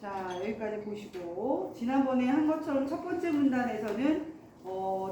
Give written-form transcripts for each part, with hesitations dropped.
자, 여기까지 보시고 지난번에 한 것처럼 첫 번째 문단에서는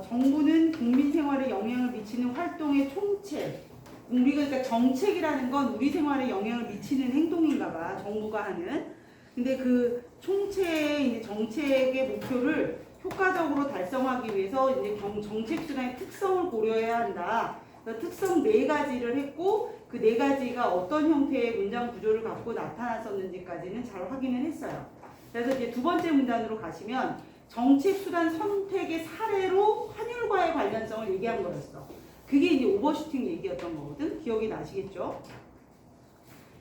정부는 국민 생활에 영향을 미치는 활동의 총책. 우리가 그러니까 정책이라는 건 우리 생활에 영향을 미치는 행동인가 봐. 정부가 하는. 근데 그 총체의 이제 정책의 목표를 효과적으로 달성하기 위해서 이제 정책 수단의 특성을 고려해야 한다. 그러니까 특성 4가지를 했고 그 4가지가 어떤 형태의 문장 구조를 갖고 나타났었는지까지는 잘 확인을 했어요. 그래서 이제 두 번째 문단으로 가시면 정책 수단 선택의 사례로 환율과의 관련성을 얘기한 거였어. 그게 이제 오버슈팅 얘기였던 거거든. 기억이 나시겠죠?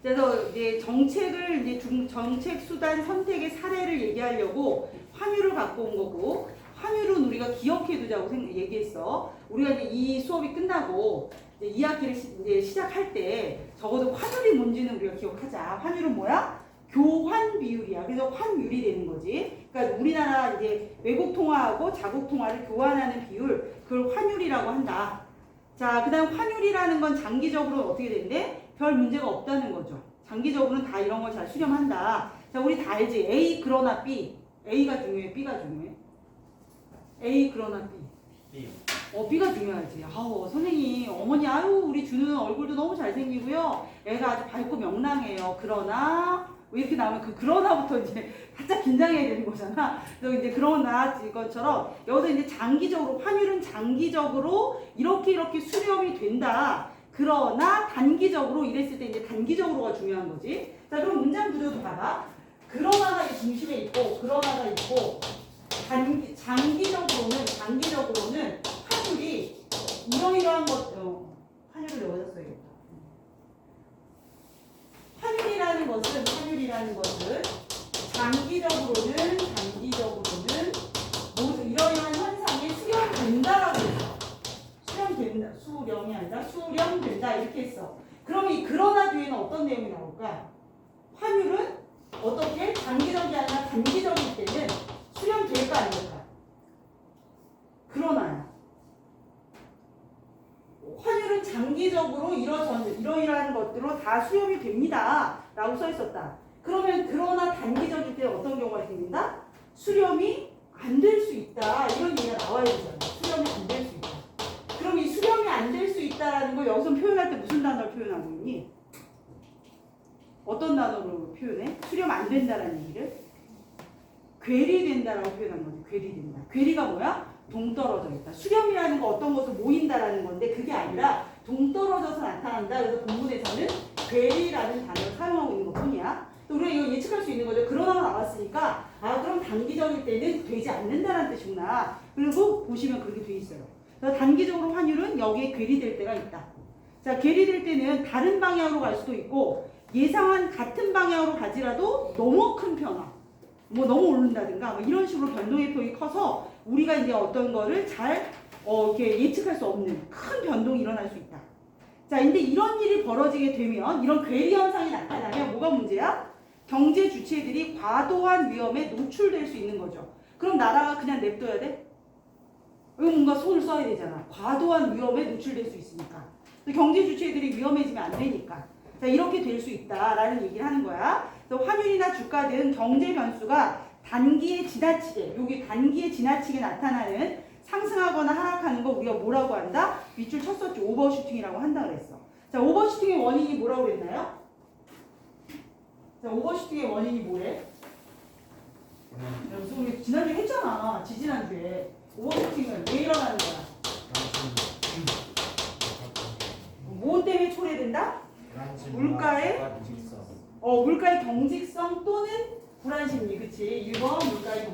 그래서 이제 정책을 이제 정책 수단 선택의 사례를 얘기하려고 환율을 갖고 온 거고, 환율은 우리가 기억해 두자고 얘기했어. 우리가 이제 이 수업이 끝나고 이제 2학기를 이제 시작할 때 적어도 환율이 뭔지는 우리가 기억하자. 환율은 뭐야? 교환 비율이야. 그래서 환율이 되는 거지. 그러니까 우리나라 이제 외국 통화하고 자국 통화를 교환하는 비율, 그걸 환율이라고 한다. 자, 그 다음 환율이라는 건 장기적으로 어떻게 된대? 별 문제가 없다는 거죠. 장기적으로는 다 이런 걸 잘 수렴한다. 자, 우리 다 알지? A 그러나 B. A가 중요해? B가 중요해? A 그러나 B. B가 중요하지. 아우, 선생님, 어머니, 아유, 우리 준우는 얼굴도 너무 잘생기고요. 애가 아주 밝고 명랑해요. 그러나, 왜 이렇게 나오면 그 그러나부터 이제 살짝 긴장해야 되는 거잖아. 그래서 이제 그러나 이것처럼 여기서 이제 장기적으로, 환율은 장기적으로 이렇게 수렴이 된다. 그러나 단기적으로 이랬을 때 이제 단기적으로가 중요한 거지. 자, 그럼 문장 구조도 봐봐. 그러나가 중심에 있고, 그러나가 있고, 장기적으로는 환율이 이러이러한 것, 환율을 여기다 써야겠다. 환율이라는 것은 장기적으로는 모두 이러이러한 현상이 수렴된다라고 했어. 수렴이 아니라 수렴된다 이렇게 했어. 그럼 이 그러나 뒤에는 어떤 내용이 나올까? 환율은 어떻게 장기적이 아니라 단기적일 때는 수렴될까 안 될까? 그러나요. 환율은 장기적으로 이러이러한 것들로 다 수렴이 됩니다. 라고 써 있었다. 그러면 그러나 단기적일 때 어떤 경우가 생긴다? 수렴이 안 될 수 있다. 이런 얘기가 나와야 되잖아. 수렴이 안 될 수 있다. 그럼 이 수렴이 안 될 수 있다라는 거 여기서 표현할 때 무슨 단어를 표현하고 있니? 어떤 단어로 표현해? 수렴 안 된다라는 얘기를? 괴리된다라고 표현한 거지. 괴리된다. 괴리가 뭐야? 동떨어져 있다. 수렴이라는 거 어떤 것을 모인다라는 건데 그게 아니라 동떨어져서 나타난다. 그래서 본문에서는 괴리라는 단어를 사용하고 있는 것뿐이야. 또 우리가 이거 예측할 수 있는 거죠. 그러나가 나왔으니까 그럼 단기적일 때는 되지 않는다는 뜻이구나. 그리고 보시면 그렇게 돼 있어요. 그래서 단기적으로 환율은 여기에 괴리될 때가 있다. 자, 괴리될 때는 다른 방향으로 갈 수도 있고 예상한 같은 방향으로 가지라도 너무 큰 변화. 너무 오른다든가 이런 식으로 변동의 폭이 커서 우리가 이제 어떤 거를 잘 이렇게 예측할 수 없는 큰 변동이 일어날 수 있다. 자, 근데 이런 일이 벌어지게 되면 이런 괴리 현상이 나타나면 뭐가 문제야? 경제 주체들이 과도한 위험에 노출될 수 있는 거죠. 그럼 나라가 그냥 냅둬야 돼? 이거 뭔가 손을 써야 되잖아. 과도한 위험에 노출될 수 있으니까. 경제 주체들이 위험해지면 안 되니까. 자, 이렇게 될 수 있다라는 얘기를 하는 거야. 그래서 환율이나 주가 등 경제 변수가 단기에 지나치게 나타나는 상승하거나 하락하는 거 우리가 뭐라고 한다? 밑줄 쳤었죠. 오버슈팅이라고 한다 그랬어. 자, 오버슈팅의 원인이 뭐라고 그랬나요? 자, 오버슈팅의 원인이 뭐래? 그래서 우리 지난주에 했잖아. 지지난주에. 오버슈팅은 왜 일어나는 거야? 뭐 때문에 초래된다? 물가의 경직성 또는 불안심리. 그치? 1번 물가의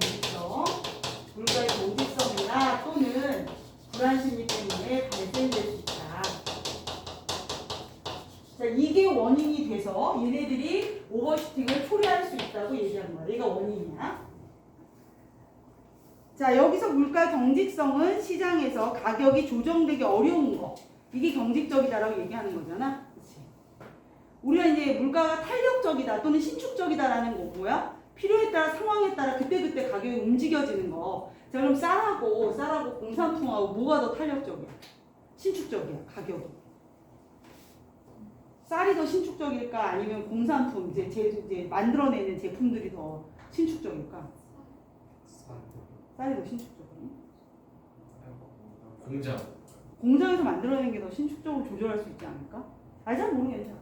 경직성이나 또는 불안심리 때문에 발생될 수 있다. 자, 이게 원인이 돼서 얘네들이 오버슈팅을 초래할 수 있다고 얘기하는 거야. 얘가 원인이야. 자, 여기서 물가 경직성은 시장에서 가격이 조정되기 어려운 거. 이게 경직적이다라고 얘기하는 거잖아. 그치? 우리가 이제 물가가 탄력적이다 또는 신축적이다라는 거 뭐야? 필요에 따라 상황에 따라 그때그때 가격이 움직여지는 거. 자, 그럼 쌀하고 공산품하고 뭐가 더 탄력적이야? 신축적이야, 가격이. 쌀이 더 신축적일까? 아니면 공산품, 이제 만들어내는 제품들이 더 신축적일까? 쌀이 더 신축적이니? 공장에서 만들어내는 게 더 신축적으로 조절할 수 있지 않을까? 잘 모르겠네.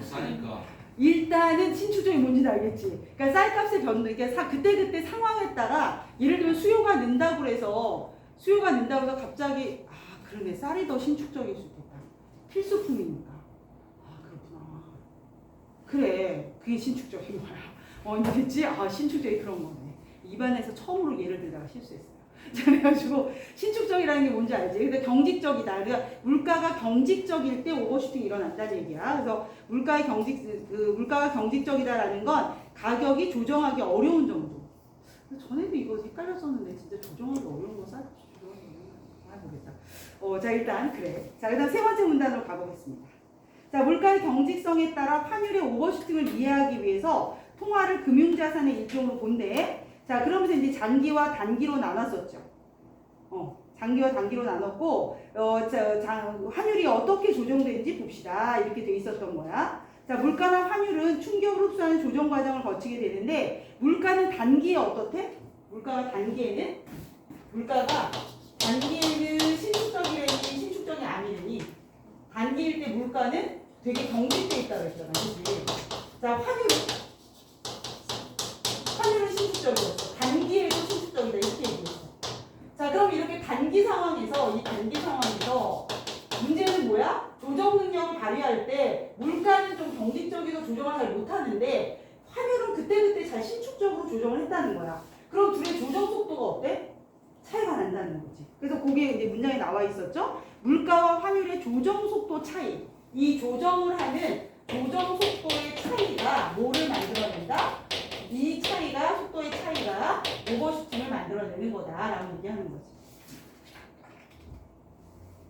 싸니까. 일단은 신축적이 뭔지는 알겠지. 그러니까 쌀값의 변동, 그러니까 그때 상황에 따라 예를 들면 수요가 는다고 해서 갑자기 그러네, 쌀이 더 신축적일 수 있겠다. 필수품이니까. 그렇구나. 그래, 그게 신축적인 거야. 이제 됐지? 신축적이 그런 거네. 입안에서 처음으로 예를 들다가 실수했어요. 그래가지고 신축적이라는 게 뭔지 알지? 근데 경직적이다. 그러니까 물가가 경직적일 때 오버슈팅이 일어난다는 얘기야. 그래서 물가가 경직적이다라는 건 가격이 조정하기 어려운 정도. 전에도 이거 헷갈렸었는데 진짜 조정하기 어려운 거 쌀값이 조정하기 어려운 거 모르겠다. 자 일단 그래. 자 그다음 세 번째 문단으로 가보겠습니다. 자 물가의 경직성에 따라 환율의 오버슈팅을 이해하기 위해서 통화를 금융자산의 일종으로 본대. 자, 그러면서 이제 장기와 단기로 나눴었죠. 장기와 단기로 나눴고, 환율이 어떻게 조정되는지 봅시다. 이렇게 돼 있었던 거야. 자, 물가나 환율은 충격을 흡수하는 조정 과정을 거치게 되는데, 물가는 단기에 어떻대? 물가가 단기에는 신축적이라니, 신축적이 아니라니, 단기일 때 물가는 되게 경직돼 있다고 했잖아. 그치? 자, 환율은 신축적이었어. 단기에도 신축적이다. 이렇게 얘기했어. 자, 그럼 이렇게 단기 상황에서 문제는 뭐야? 조정 능력을 발휘할 때 물가는 좀 경직적이고 조정을 잘 못하는데 환율은 그때그때 잘 신축적으로 조정을 했다는 거야. 그럼 둘의 조정 속도가 어때? 차이가 난다는 거지. 그래서 거기에 이제 문장에 나와 있었죠? 물가와 환율의 조정 속도 차이. 이 조정을 하는 조정 속도의 차이가 뭐를 만들어낸다? 이 차이가, 속도의 차이가 오버슈팅을 만들어내는 거다라고 얘기하는 거지.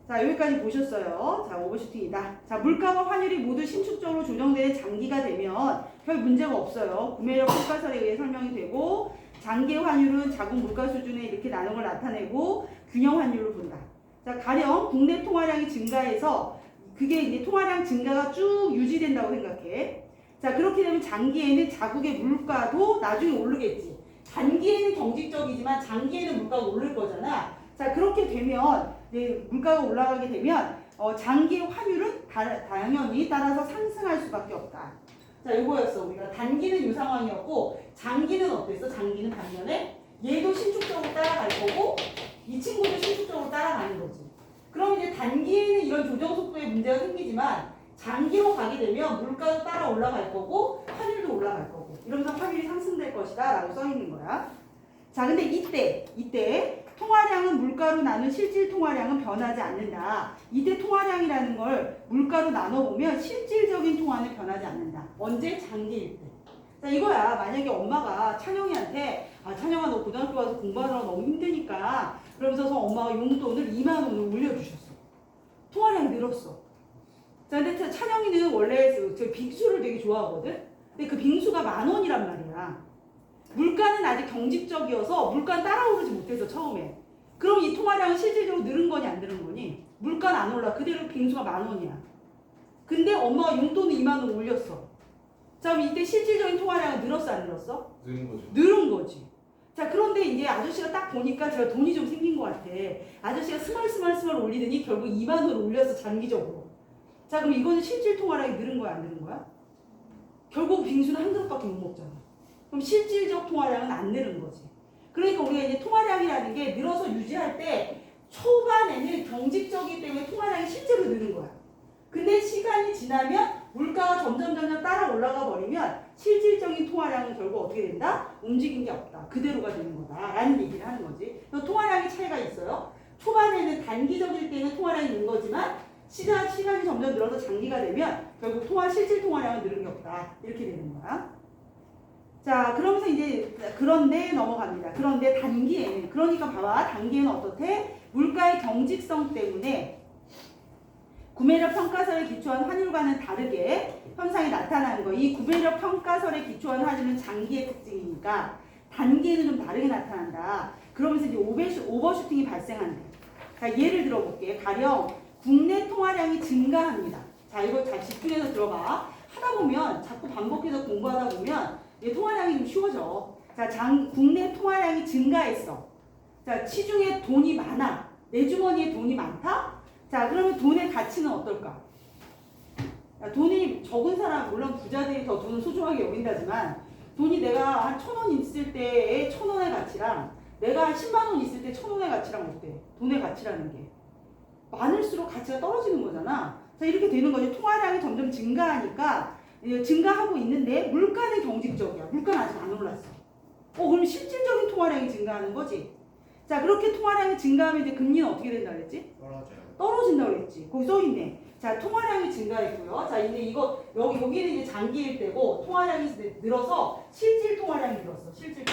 자, 여기까지 보셨어요. 자, 오버슈팅이다. 자, 물가와 환율이 모두 신축적으로 조정되는 장기가 되면 별 문제가 없어요. 구매력 평가설에 의해 설명이 되고, 장기 환율은 자국 물가 수준에 이렇게 나눈 걸 나타내고, 균형 환율을 본다. 자, 가령 국내 통화량이 증가해서 그게 이제 통화량 증가가 쭉 유지된다고 생각해. 자, 그렇게 되면 장기에는 자국의 물가도 나중에 오르겠지. 단기에는 경직적이지만 장기에는 물가가 오를 거잖아. 자, 그렇게 되면 이제 물가가 올라가게 되면 장기의 환율은 당연히 따라서 상승할 수밖에 없다. 자, 이거였어. 우리가 단기는 이 상황이었고 장기는 어땠어? 장기는 반면에 얘도 신축적으로 따라갈 거고 이 친구도 신축적으로 따라가는 거지. 그럼 이제 단기에는 이런 조정 속도에 문제가 생기지만 장기로 가게 되면 물가도 따라 올라갈 거고 환율도 올라갈 거고 이러면서 환율이 상승될 것이다 라고 써 있는 거야. 자, 근데 이때 통화량은 물가로 나눈 실질 통화량은 변하지 않는다. 이때 통화량이라는 걸 물가로 나눠보면 실질적인 통화는 변하지 않는다. 언제? 장기일 때. 자, 이거야. 만약에 엄마가 찬영이한테 찬영아 너 고등학교 가서 공부하느라 너무 힘드니까 그러면서 엄마가 용돈을 2만 원을 올려주셨어. 통화량이 늘었어. 자, 근데 찬영이는 원래 저 빙수를 되게 좋아하거든? 근데 그 빙수가 10,000원이란 말이야. 물가는 아직 경직적이어서 물가는 따라오르지 못해서 처음에. 그럼 이 통화량은 실질적으로 늘은 거니 안 늘은 거니? 물가는 안 올라. 그대로 빙수가 10,000원이야. 근데 엄마가 용돈을 2만 원 올렸어. 자, 그럼 이때 실질적인 통화량은 늘었어 안 늘었어? 늘은 거죠. 늘은 거지. 자, 그런데 이제 아저씨가 딱 보니까 제가 돈이 좀 생긴 것 같아. 아저씨가 스멀 올리더니 결국 2만 원을 올렸어, 장기적으로. 자, 그럼 이거는 실질 통화량이 늘은 거야 안 늘은 거야? 결국 빙수는 한 그릇밖에 못 먹잖아. 그럼 실질적 통화량은 안 늘은 거지. 그러니까 우리가 이제 통화량이라는 게 늘어서 유지할 때 초반에는 경직적이기 때문에 통화량이 실제로 느는 거야. 근데 시간이 지나면 물가가 점점 따라 올라가 버리면 실질적인 통화량은 결국 어떻게 된다? 움직인 게 없다. 그대로가 되는 거다. 라는 얘기를 하는 거지. 그래서 통화량이 차이가 있어요. 초반에는 단기적일 때는 통화량이 는 거지만 시간이 점점 늘어서 장기가 되면 결국 실질 통화량은 늘은 게 없다. 이렇게 되는 거야. 자, 그러면서 이제 그런데 넘어갑니다. 그런데 단기에는, 그러니까 봐봐. 단기에는 어떻대? 물가의 경직성 때문에 구매력 평가설에 기초한 환율과는 다르게 현상이 나타나는 거. 이 구매력 평가설에 기초한 환율은 장기의 특징이니까 단기에는 좀 다르게 나타난다. 그러면서 이제 오버슈팅이 발생한대. 자, 예를 들어볼게. 가령 국내 통화량이 증가합니다. 자, 자, 이거 잘 집중해서 들어봐. 하다 보면 자꾸 반복해서 공부하다 보면 이 통화량이 좀 쉬워져. 자, 국내 통화량이 증가했어. 자, 시중에 돈이 많아. 내 주머니에 돈이 많다? 자, 그러면 돈의 가치는 어떨까? 자, 돈이 적은 사람, 물론 부자들이 더 돈을 소중하게 여긴다지만 돈이 내가 한 1,000원 있을 때의 1,000원의 가치랑 내가 한 10만 원 있을 때 1,000원의 가치랑 어때? 돈의 가치라는 게. 많을수록 가치가 떨어지는 거잖아. 자, 이렇게 되는 거죠. 통화량이 점점 증가하니까 증가하고 있는데 물가는 경직적이야. 물가는 아직 안 올랐어. 그럼 실질적인 통화량이 증가하는 거지. 자, 그렇게 통화량이 증가하면 이제 금리는 어떻게 된다 그랬지? 떨어진다고 그랬지. 거기 써있네. 자, 통화량이 증가했고요. 자, 이제 이거 여기는 이제 장기일 때고 통화량이 늘어서 실질 통화량이 늘었어. 실질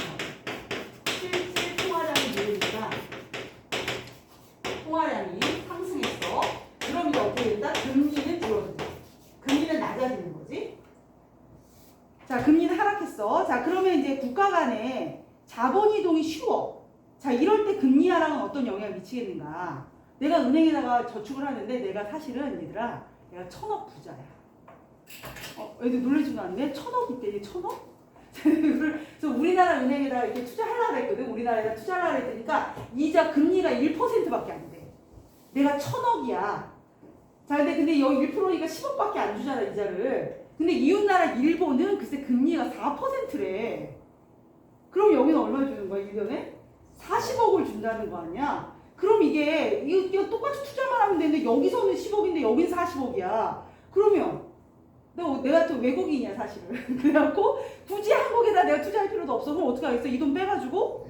통화량이 늘으니까 통화량이 상승했어. 그럼 이제 어떻게 된다? 금리는 줄어든다. 금리는 낮아지는 거지. 자, 금리는 하락했어. 자, 그러면 이제 국가 간에 자본 이동이 쉬워. 자, 이럴 때 금리 하락은 어떤 영향을 미치겠는가? 내가 은행에다가 저축을 하는데 내가 사실은 얘들아, 내가 1,000억 부자야. 애들 놀라지도 않네. 1,000억 있대. 1,000억? 그래서 우리나라 은행에다 이렇게 투자하려고 했거든. 우리나라에다 투자하려고 했으니까 이자 금리가 1%밖에 안 돼. 내가 1,000억이야. 자, 근데 여기 1%니까 10억밖에 안 주잖아, 이자를. 근데 이웃나라 일본은 글쎄 금리가 4%래. 그럼 여기는 얼마 주는 거야, 1년에? 40억을 준다는 거 아니야? 그럼 이거 똑같이 투자만 하면 되는데 여기서는 10억인데 여긴 40억이야. 그러면 내가 또 외국인이야, 사실은. 그래갖고 굳이 한국에다 내가 투자할 필요도 없어. 그럼 어떻게 하겠어? 이 돈 빼가지고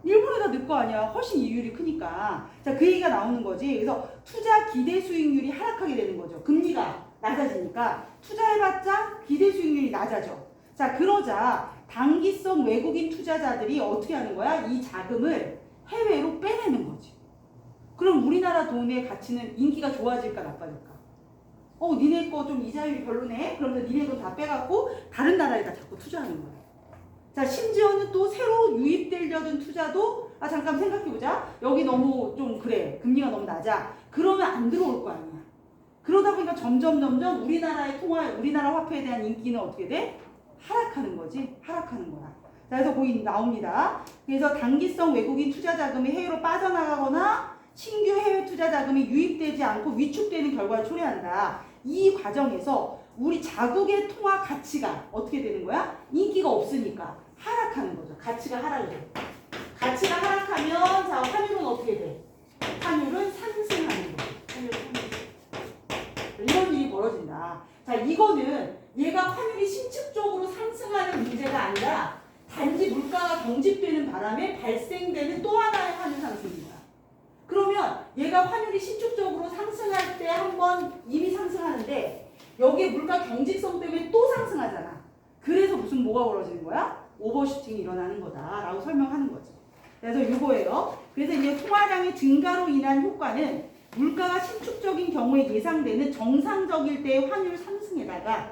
일본에다 넣을 거 아니야. 훨씬 이율이 크니까. 자, 그 얘기가 나오는 거지. 그래서 투자 기대 수익률이 하락하게 되는 거죠. 금리가 낮아지니까 투자해봤자 기대 수익률이 낮아져. 자, 그러자 단기성 외국인 투자자들이 어떻게 하는 거야? 이 자금을 해외로 빼내는 거지. 그럼 우리나라 돈의 가치는 인기가 좋아질까 나빠질까? 니네 거 좀 이자율이 별로네? 그러면 니네 돈 다 빼갖고 다른 나라에다 자꾸 투자하는 거야. 자, 심지어는 또 새로 유입되려던 투자도 잠깐 생각해보자. 여기 너무 좀 그래. 금리가 너무 낮아. 그러면 안 들어올 거 아니야. 그러다 보니까 점점 우리나라 화폐에 대한 인기는 어떻게 돼? 하락하는 거지. 하락하는 거야. 자, 그래서 거기 나옵니다. 그래서 단기성 외국인 투자 자금이 해외로 빠져나가거나 신규 해외 투자 자금이 유입되지 않고 위축되는 결과를 초래한다. 이 과정에서 우리 자국의 통화 가치가 어떻게 되는 거야? 인기가 없으니까 하락하는 거죠. 가치가 하락을 해. 가치가 하락하면 자, 환율은 어떻게 돼? 환율은 상승하는 거죠. 환율은 상승. 이런 일이 벌어진다. 자, 이거는 얘가 환율이 신축적으로 상승하는 문제가 아니라 단지 물가가 경직되는 바람에 발생되는 또 하나의 환율 상승입니다. 그러면 얘가 환율이 신축적으로 상승할 때 한 번 이미 상승하는데 여기에 물가 경직성 때문에 또 상승하잖아. 그래서 뭐가 벌어지는 거야? 오버슈팅이 일어나는 거다라고 설명하는 거지. 그래서 이거예요. 그래서 이제 통화량의 증가로 인한 효과는 물가가 신축적인 경우에 예상되는 정상적일 때의 환율 상승에다가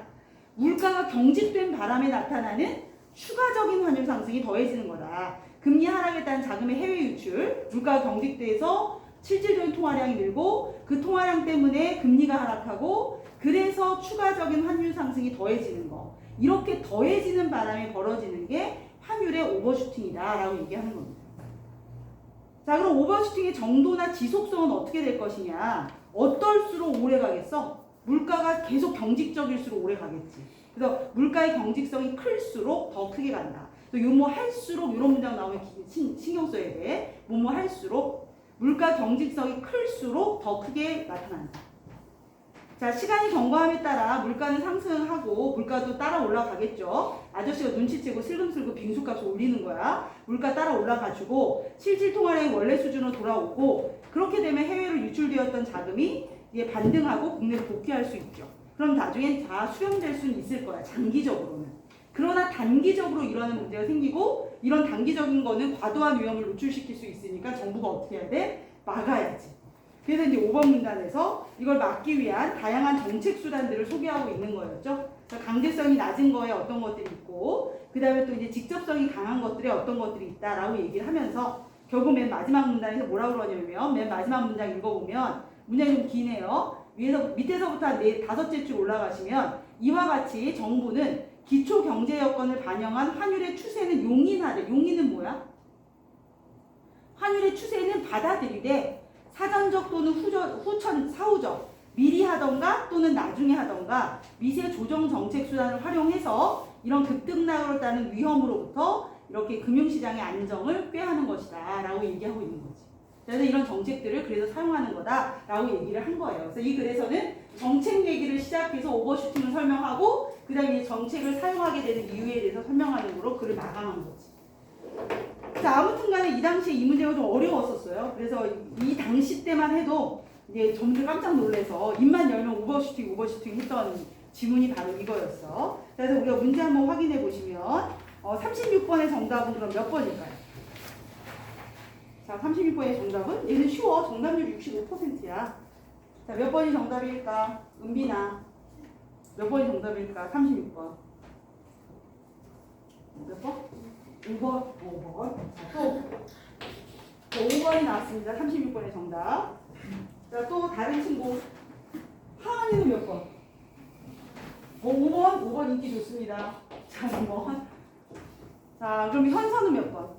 물가가 경직된 바람에 나타나는 추가적인 환율 상승이 더해지는 거다. 금리 하락에 따른 자금의 해외 유출, 물가가 경직돼서 실질적인 통화량이 늘고 그 통화량 때문에 금리가 하락하고 그래서 추가적인 환율 상승이 더해지는 거. 이렇게 더해지는 바람에 벌어지는 게 환율의 오버슈팅이다라고 얘기하는 겁니다. 자, 그럼 오버슈팅의 정도나 지속성은 어떻게 될 것이냐? 어떨수록 오래 가겠어? 물가가 계속 경직적일수록 오래 가겠지. 그래서 물가의 경직성이 클수록 더 크게 간다. 요뭐 할수록 이런 문장 나오면 신경 써야 돼. 뭐뭐 할수록 물가 경직성이 클수록 더 크게 나타난다. 자, 시간이 경과함에 따라 물가는 상승하고 물가도 따라 올라가겠죠. 아저씨가 눈치채고 슬금슬금 빙수값을 올리는 거야. 물가 따라 올라가지고 실질 통화량이 원래 수준으로 돌아오고 그렇게 되면 해외로 유출되었던 자금이 이게 반등하고 국내로 복귀할 수 있죠. 그럼 나중에 다 수렴될 수는 있을 거야. 장기적으로는. 그러나 단기적으로 일어나는 문제가 생기고 이런 단기적인 거는 과도한 위험을 노출시킬 수 있으니까 정부가 어떻게 해야 돼? 막아야지. 그래서 이제 5번 문단에서 이걸 막기 위한 다양한 정책 수단들을 소개하고 있는 거였죠. 강제성이 낮은 거에 어떤 것들이 있고 그 다음에 또 이제 직접성이 강한 것들에 어떤 것들이 있다라고 얘기를 하면서 결국 맨 마지막 문단에서 뭐라고 그러냐면 맨 마지막 문장 읽어보면 문장이 좀 기네요. 밑에서부터 한 다섯째 줄 올라가시면 이와 같이 정부는 기초 경제 여건을 반영한 환율의 추세는 용인하되, 용인은 뭐야? 환율의 추세는 받아들이되 사전적 또는 사후적, 미리 하던가 또는 나중에 하던가 미세 조정 정책 수단을 활용해서 이런 급등락으로 따른 위험으로부터 이렇게 금융시장의 안정을 꾀하는 것이다 라고 얘기하고 있는 거지. 그래서 이런 정책들을 그래서 사용하는 거다 라고 얘기를 한 거예요. 그래서 이 글에서는 정책 얘기를 시작해서 오버슈팅을 설명하고 그 다음에 정책을 사용하게 되는 이유에 대해서 설명하는 거로 글을 마감한 거지. 자, 아무튼 간에 이 당시에 이 문제가 좀 어려웠었어요. 그래서 이 당시 때만 해도 이제 점들 깜짝 놀래서 입만 열면 오버슈팅 했던 지문이 바로 이거였어. 그래서 우리가 문제 한번 확인해 보시면 36번의 정답은 그럼 몇 번일까요? 자, 36번의 정답은 얘는 쉬워. 정답률 65%야. 자, 몇 번이 정답일까? 은빈아. 몇 번이 정답일까? 36번. 몇 번? 5번. 5번. 자, 또 5번이 나왔습니다. 36번의 정답. 자, 또 다른 친구. 하은이는 몇 번? 5번. 5번 인기 좋습니다. 자, 2번. 자, 그럼 현서는 몇 번?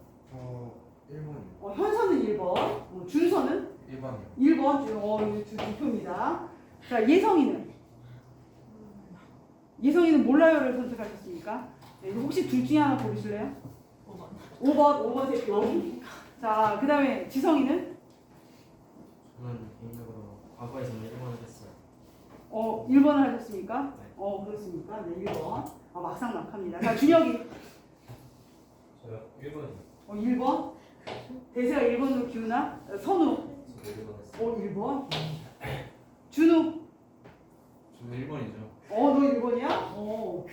1번이요. 현서는 1번. 준서는? 1번이요. 1번. 이거 두 표입니다. 자, 예성이는? 예성이는 몰라요를 선택하셨습니까? 네, 혹시 둘 중에 하나 고르실래요? 5번 3표. 자, 그 다음에 지성이는? 저는 개인적으로 과거에서는 1번을 했어요. 1번을 하셨습니까? 네. 그렇습니까? 네, 1번. 막상 막합니다. 자, 준혁이. 저요 1번이요. 1번. 대세가 1번으로 기우나? 선우. 저도 1번 했어요. 1번. 준우. 저도 1번이죠. 너 1번이야?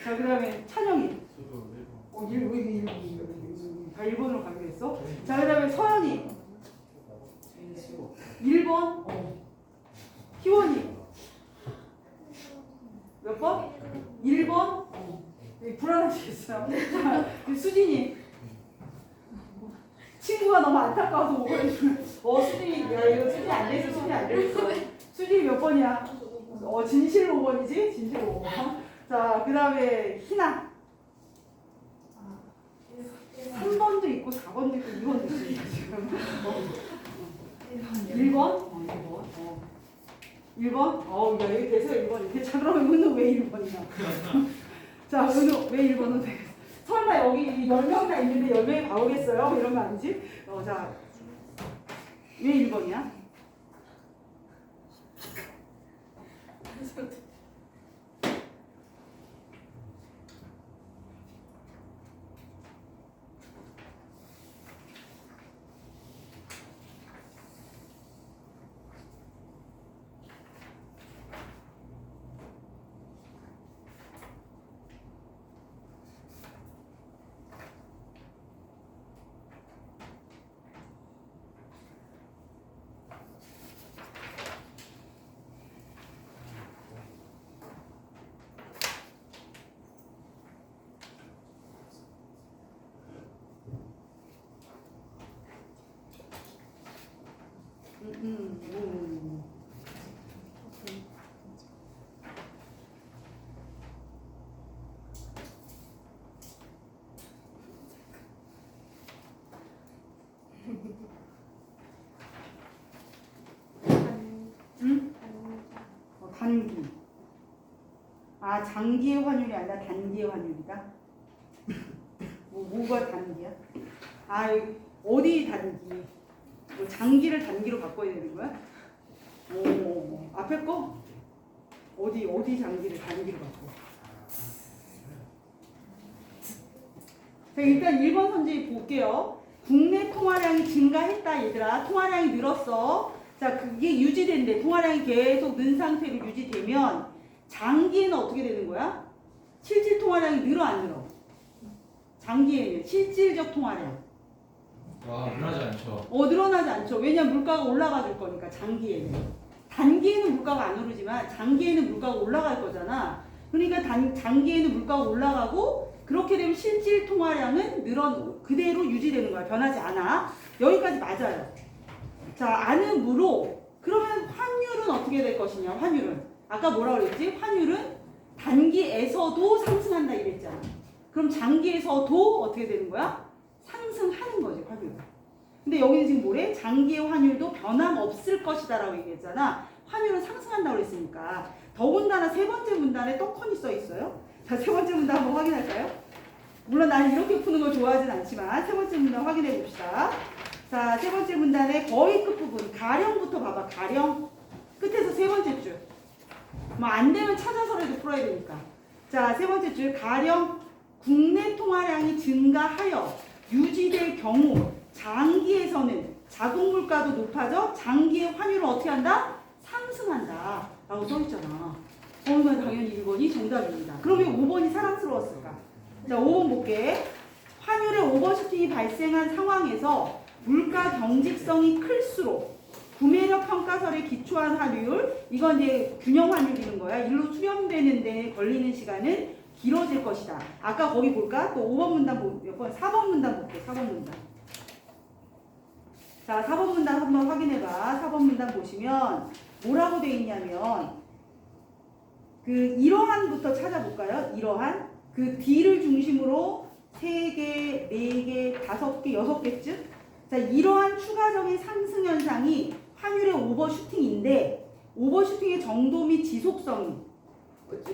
자, 그 다음에 찬영이. 저도 1번. 1번. 다 1번으로 가기로 했어? 자, 그 다음에 서연이. 1번. 희원이. 몇 번? 1번. 불안하시겠어요? 자, 수진이. 친구가 너무 안타까워서 못 보내주면. 수진이. 야, 이거 수진이 안 됐어. 수진이 안 됐어. 수진이 몇 번이야? 진실 5번이지? 진실 5번. 자, 그 다음에 희나. 3번도 있고 4번도 있고 2번도 있습니다 지금. 1번? 1번? 야, 여기 대세가 1번인데. 자, 그러면 은우 왜 1번이야? 자, 은우 왜 1번은 되겠어? 설마 여기 10명이나 있는데 10명이 다 오겠어요? 이런 거 아니지? 자, 왜 1번이야? 단기. 장기의 환율이 아니라 단기의 환율이다. 뭐가 단기야? 어디 단기? 장기를 단기로 바꿔야 되는 거야? 앞에 거? 어디 장기를 단기로 바꿔? 자, 일단 1번 선지 볼게요. 국내 통화량이 증가했다, 얘들아. 통화량이 늘었어. 자, 그게 유지된대. 통화량이 계속 는 상태로 유지되면 장기에는 어떻게 되는 거야? 실질 통화량이 늘어 안 늘어? 장기에는 실질적 통화량. 늘어나지 않죠. 늘어나지 않죠. 왜냐면 물가가 올라가 줄 거니까 장기에는. 단기에는 물가가 안 오르지만 장기에는 물가가 올라갈 거잖아. 그러니까 장기에는 물가가 올라가고 그렇게 되면 실질 통화량은 그대로 유지되는 거야. 변하지 않아. 여기까지 맞아요. 자, 안음으로 그러면 환율은 어떻게 될 것이냐? 환율은 아까 뭐라 그랬지? 환율은 단기에서도 상승한다 이랬잖아. 그럼 장기에서도 어떻게 되는 거야? 상승하는 거지 환율은. 근데 여기는 지금 뭐래? 장기의 환율도 변함없을 것이다 라고 얘기했잖아. 환율은 상승한다고 그랬으니까. 더군다나 세 번째 문단에 떡컨이 써 있어요. 자, 세 번째 문단 한번 확인할까요? 물론 나는 이렇게 푸는 걸 좋아하진 않지만 세 번째 문단 확인해 봅시다. 자, 세 번째 문단의 거의 끝부분 가령부터 봐봐. 가령 끝에서 세 번째 줄. 뭐 안 되면 찾아서라도 풀어야 되니까. 자, 세 번째 줄 가령 국내 통화량이 증가하여 유지될 경우 장기에서는 자국 물가도 높아져 장기의 환율을 어떻게 한다? 상승한다 라고 써있잖아. 그러면 당연히 1번이 정답입니다. 그러면 5번이 사랑스러웠을까? 자, 5번 볼게. 환율의 오버슈팅이 발생한 상황에서 물가 경직성이 클수록 구매력 평가설에 기초한 환율, 이건 이제 균형 환율이는 거야. 일로 수렴되는 데 걸리는 시간은 길어질 것이다. 아까 거기 볼까? 또 5번 문단 몇 번? 4번 문단 볼게. 4번 문단. 자, 4번 문단 한번 확인해봐. 4번 문단 보시면 뭐라고 돼 있냐면 이러한부터 찾아볼까요? 이러한 그 D를 중심으로 3개, 4개, 5개, 6개쯤. 자, 이러한 추가적인 상승 현상이 환율의 오버슈팅인데 오버슈팅의 정도 및 지속성이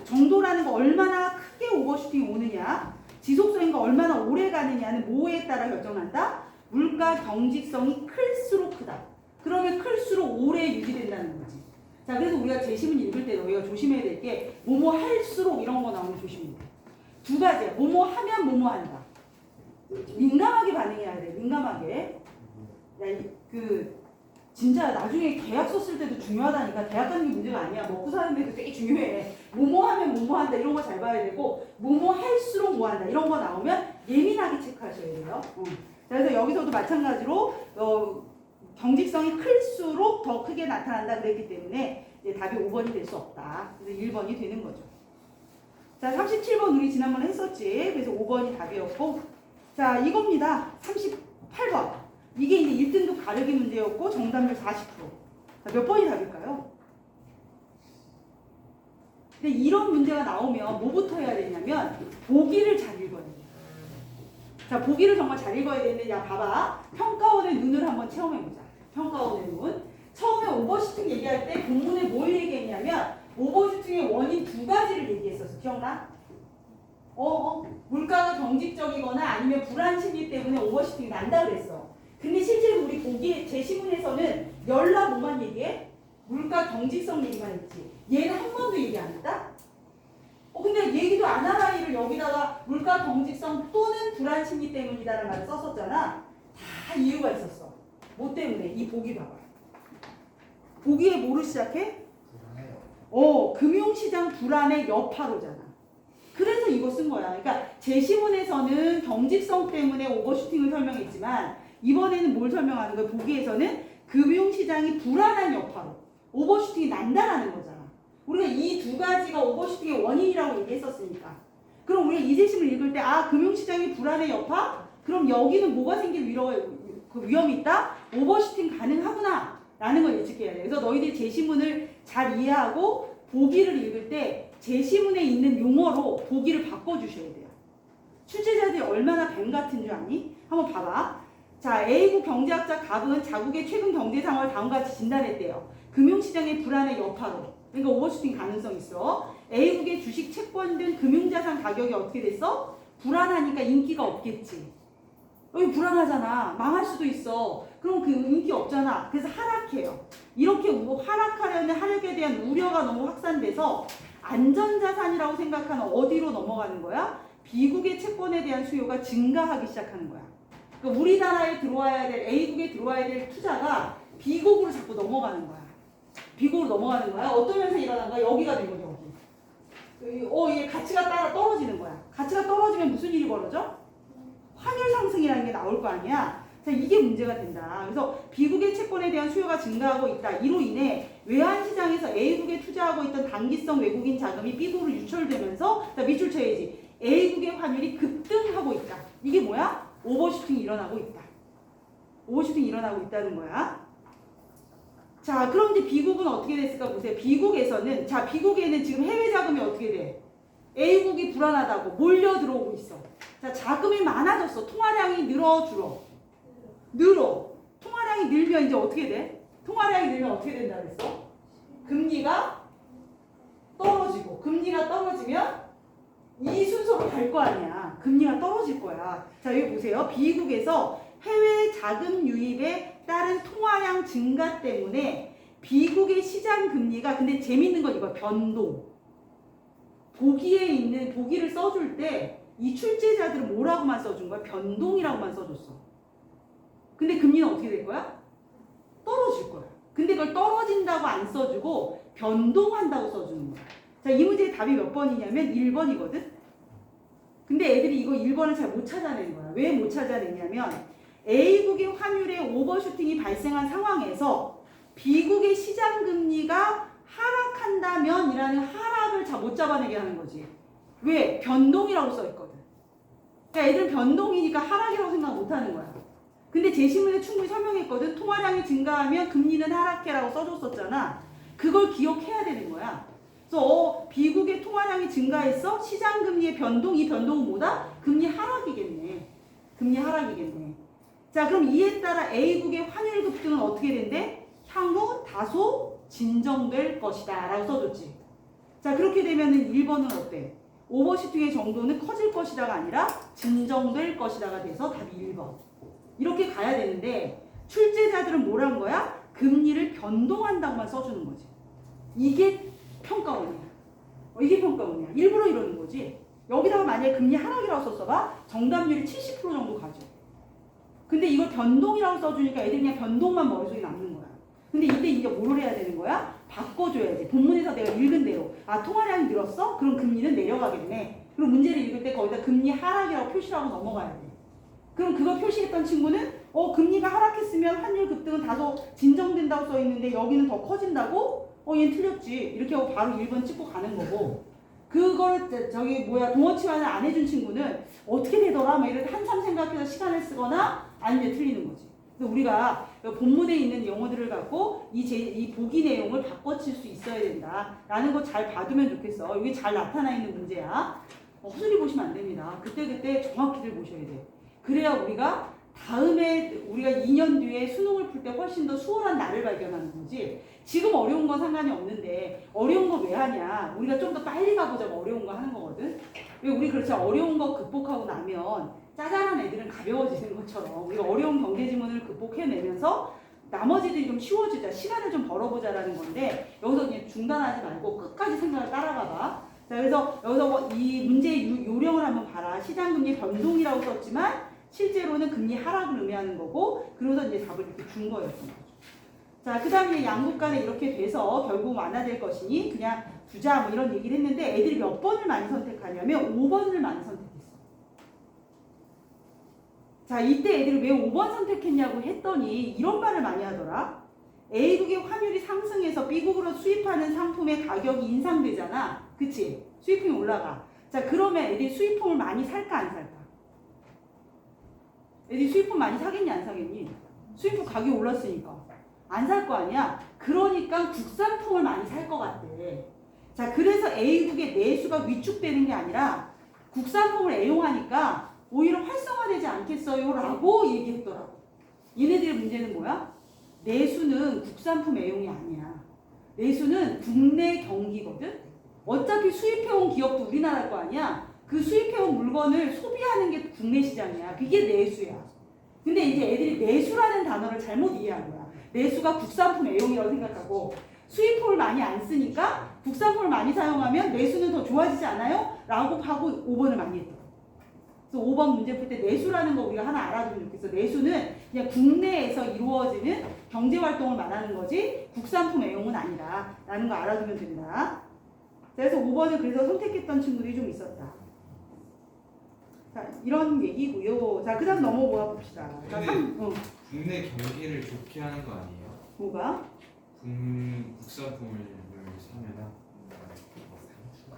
정도라는 거 얼마나 크게 오버슈팅이 오느냐, 지속성인가 얼마나 오래 가느냐는 뭐에 따라 결정한다? 물가 경직성이 클수록 크다. 그러면 클수록 오래 유지된다는 거지. 자, 그래서 우리가 제시문 읽을 때 너희가 조심해야 될 게 뭐뭐 할수록 이런 거 나오면 조심해야 돼. 두 가지야. 뭐뭐 하면 뭐뭐 한다. 민감하게 반응해야 돼. 민감하게. 야, 진짜 나중에 계약서 쓸 때도 중요하다니까. 대학 가는 게 문제가 아니야. 먹고 사는 데도 되게 중요해. 뭐뭐 하면 뭐뭐 한다. 이런 거 잘 봐야 되고 뭐뭐 할수록 뭐 한다. 이런 거 나오면 예민하게 체크하셔야 돼요. 그래서 여기서도 마찬가지로 경직성이 클수록 더 크게 나타난다 그랬기 때문에 이제 답이 5번이 될 수 없다. 그래서 1번이 되는 거죠. 자, 37번 우리 지난번에 했었지. 그래서 5번이 답이었고, 자, 이겁니다. 38번. 이게 이제 1등급 가르기 문제였고 정답률 40%. 자, 몇 번이 답일까요? 근데 이런 문제가 나오면 뭐부터 해야 되냐면 보기를 잘 읽어야 돼요. 자, 보기를 정말 잘 읽어야 되는데, 야, 봐봐. 평가원의 눈을 한번 체험해보자. 평가원의 눈. 처음에 오버슈팅 얘기할 때 본문에 뭘 얘기했냐면 오버슈팅의 원인 두 가지를 얘기했었어. 기억나? 물가가 경직적이거나 아니면 불안 심리 때문에 오버슈팅이 난다 그랬어. 근데 실제로 우리 보기 제시문에서는 열나 뭐만 얘기해? 물가 경직성 얘기만 했지. 얘는 한 번도 얘기 안 했다? 근데 얘기도 안 한 아이를 여기다가 물가 경직성 또는 불안 심리 때문이다라는 말을 썼었잖아. 다 이유가 있었어. 뭐 때문에? 이 보기 봐봐. 보기에 뭐를 시작해? 불안해요. 금융시장 불안의 여파로잖아. 그래서 이거 쓴 거야. 그러니까 제시문에서는 경직성 때문에 오버슈팅을 설명했지만 이번에는 뭘 설명하는 거야? 보기에서는 금융시장이 불안한 여파로 오버슈팅이 난다라는 거잖아. 우리가 이 두 가지가 오버슈팅의 원인이라고 얘기했었으니까. 그럼 우리가 이 제시문을 읽을 때 금융시장이 불안의 여파? 그럼 여기는 뭐가 생길 위험이 있다? 오버슈팅 가능하구나 라는 걸 예측해야 돼. 그래서 너희들이 제시문을 잘 이해하고 보기를 읽을 때 제시문에 있는 용어로 보기를 바꿔주셔야 돼요. 출제자들이 얼마나 뱀 같은 줄 아니? 한번 봐봐. 자, A국 경제학자 갑은 자국의 최근 경제 상황을 다음과 같이 진단했대요. 금융시장의 불안의 여파로. 그러니까 오버슈팅 가능성 있어. A국의 주식, 채권 등 금융자산 가격이 어떻게 됐어? 불안하니까 인기가 없겠지. 여기 불안하잖아. 망할 수도 있어. 그럼 그 인기 없잖아. 그래서 하락해요. 이렇게 하락하려는 하락에 대한 우려가 너무 확산돼서 안전자산이라고 생각하는 어디로 넘어가는 거야? 비국의 채권에 대한 수요가 증가하기 시작하는 거야. 그러니까 우리나라에 들어와야 될, A국에 들어와야 될 투자가 B국으로 자꾸 넘어가는 거야. B국으로 넘어가는 거야. 어떤 현상이 일어난 거야? 여기가 된 거죠. 여기. 이게 가치가 따라 떨어지는 거야. 가치가 떨어지면 무슨 일이 벌어져? 환율 상승이라는 게 나올 거 아니야. 자, 이게 문제가 된다. 그래서 B국의 채권에 대한 수요가 증가하고 있다. 이로 인해 외환시장에서 A국에 투자하고 있던 단기성 외국인 자금이 B국으로 유출되면서, 자, 밑줄 쳐야지. A국의 환율이 급등하고 있다. 이게 뭐야? 오버슈팅이 일어나고 있다. 오버슈팅이 일어나고 있다는 거야. 자, 그럼 이제 B국은 어떻게 됐을까 보세요. B국에서는, 자, B국에는 지금 해외 자금이 어떻게 돼? A국이 불안하다고 몰려 들어오고 있어. 자, 자금이 많아졌어. 통화량이 늘어. 통화량이 늘면 이제 어떻게 돼? 통화량이 늘면 어떻게 된다 그랬어? 금리가 떨어지고, 금리가 떨어지면 이 순서로 갈 거 아니야. 금리가 떨어질 거야. 자, 여기 보세요. B국에서 해외 자금 유입에 따른 통화량 증가 때문에 B국의 시장 금리가, 근데 재밌는 건 이거야. 변동. 보기를 써줄 때 이 출제자들은 뭐라고만 써준 거야? 변동이라고만 써줬어. 근데 금리는 어떻게 될 거야? 떨어질 거야. 근데 그걸 떨어진다고 안 써주고 변동한다고 써주는 거야. 자, 이 문제의 답이 몇 번이냐면 1번이거든? 근데 애들이 이거 1번을 잘 못 찾아내는 거야. 왜 못 찾아내냐면 A국의 환율의 오버슈팅이 발생한 상황에서 B국의 시장 금리가 하락한다면 이라는 하락을 잘 못 잡아내게 하는 거지. 왜? 변동이라고 써있거든. 그러니까 애들은 변동이니까 하락이라고 생각 못 하는 거야. 근데 제시문에 충분히 설명했거든. 통화량이 증가하면 금리는 하락해라고 써줬었잖아. 그걸 기억해야 되는 거야. 그래서 B국의 통화량이 증가했어? 시장 금리의 변동, 이 변동은 뭐다? 금리 하락이겠네. 금리 하락이겠네. 자, 그럼 이에 따라 A국의 환율 급등은 어떻게 된대? 향후 다소 진정될 것이다 라고 써줬지. 자, 그렇게 되면은 1번은 어때? 오버슈팅의 정도는 커질 것이다가 아니라 진정될 것이다가 돼서 답이 1번. 이렇게 가야 되는데 출제자들은 뭐란 거야? 금리를 변동한다고만 써주는 거지. 이게 평가원이야. 이게 평가원이야. 일부러 이러는 거지. 여기다가 만약에 금리 하락이라고 썼어봐 정답률이 70% 정도 가죠. 근데 이걸 변동이라고 써주니까 애들이 그냥 변동만 머릿속에 남는 거야. 근데 이때 이제 뭘 해야 되는 거야? 바꿔줘야지. 본문에서 내가 읽은 대로. 아, 통화량이 늘었어? 그럼 금리는 내려가겠네. 그럼 문제를 읽을 때 거기다 금리 하락이라고 표시를 하고 넘어가야 돼. 그럼 그거 표시했던 친구는 금리가 하락했으면 환율 급등은 다소 진정된다고 써있는데 여기는 더 커진다고? 얘는 틀렸지. 이렇게 하고 바로 1번 찍고 가는 거고. 그걸 동어치환을 안 해준 친구는 어떻게 되더라? 막 이럴 때 한참 생각해서 시간을 쓰거나 아니면 틀리는 거지. 그래서 우리가 본문에 있는 용어들을 갖고 이 보기 내용을 바꿔칠 수 있어야 된다라는 거 잘 봐두면 좋겠어. 여기 잘 나타나 있는 문제야. 허술히 보시면 안 됩니다. 그때 정확히들 보셔야 돼. 그래야 우리가 다음에 우리가 2년 뒤에 수능을 풀 때 훨씬 더 수월한 나를 발견하는 거지. 지금 어려운 건 상관이 없는데 어려운 거 왜 하냐. 우리가 좀 더 빨리 가보자고 어려운 거 하는 거거든. 왜 우리 그렇지 어려운 거 극복하고 나면 짜잘한 애들은 가벼워지는 것처럼 우리가 어려운 경제지문을 극복해내면서 나머지들이 좀 쉬워지자. 시간을 좀 벌어보자라는 건데 여기서 그냥 중단하지 말고 끝까지 생각을 따라가봐. 자, 그래서 여기서 이 문제의 요령을 한번 봐라. 시장금리 변동이라고 썼지만 실제로는 금리 하락을 의미하는 거고 그래서 이제 답을 이렇게 준 거였던 거죠. 자, 그 다음에 양국 간에 이렇게 돼서 결국 완화될 것이니 그냥 두자 뭐 이런 얘기를 했는데 애들이 몇 번을 많이 선택하냐면 5번을 많이 선택했어. 자, 이때 애들이 왜 5번 선택했냐고 했더니 이런 말을 많이 하더라. A국의 환율이 상승해서 B국으로 수입하는 상품의 가격이 인상되잖아. 그치? 수입품이 올라가. 자, 그러면 애들이 수입품을 많이 살까 안 살까? 애들이 수입품 많이 사겠니 안 사겠니? 수입품 가격이 올랐으니까 안 살 거 아니야? 그러니까 국산품을 많이 살 것 같대. 자, 그래서 A국의 내수가 위축되는 게 아니라 국산품을 애용하니까 오히려 활성화되지 않겠어요? 라고 얘기했더라고. 얘네들의 문제는 뭐야? 내수는 국산품 애용이 아니야. 내수는 국내 경기거든? 어차피 수입해온 기업도 우리나라일 거 아니야? 그 수입해온 물건을 소비하는 게 국내 시장이야. 그게 내수야. 근데 이제 애들이 내수라는 단어를 잘못 이해한 거야. 내수가 국산품 애용이라고 생각하고 수입품을 많이 안 쓰니까 국산품을 많이 사용하면 내수는 더 좋아지지 않아요? 라고 하고 5번을 많이 했더라고. 그래서 5번 문제 풀 때 내수라는 거 우리가 하나 알아두면 좋겠어. 내수는 그냥 국내에서 이루어지는 경제활동을 말하는 거지 국산품 애용은 아니라 라는 거 알아두면 된다. 그래서 5번을 그래서 선택했던 친구들이 좀 있었다. 자, 이런 얘기고요. 자, 그 다음 넘어가 봅시다. 자, 국내 경기를 좋게 하는 거 아니에요? 뭐가? 국산품을 사면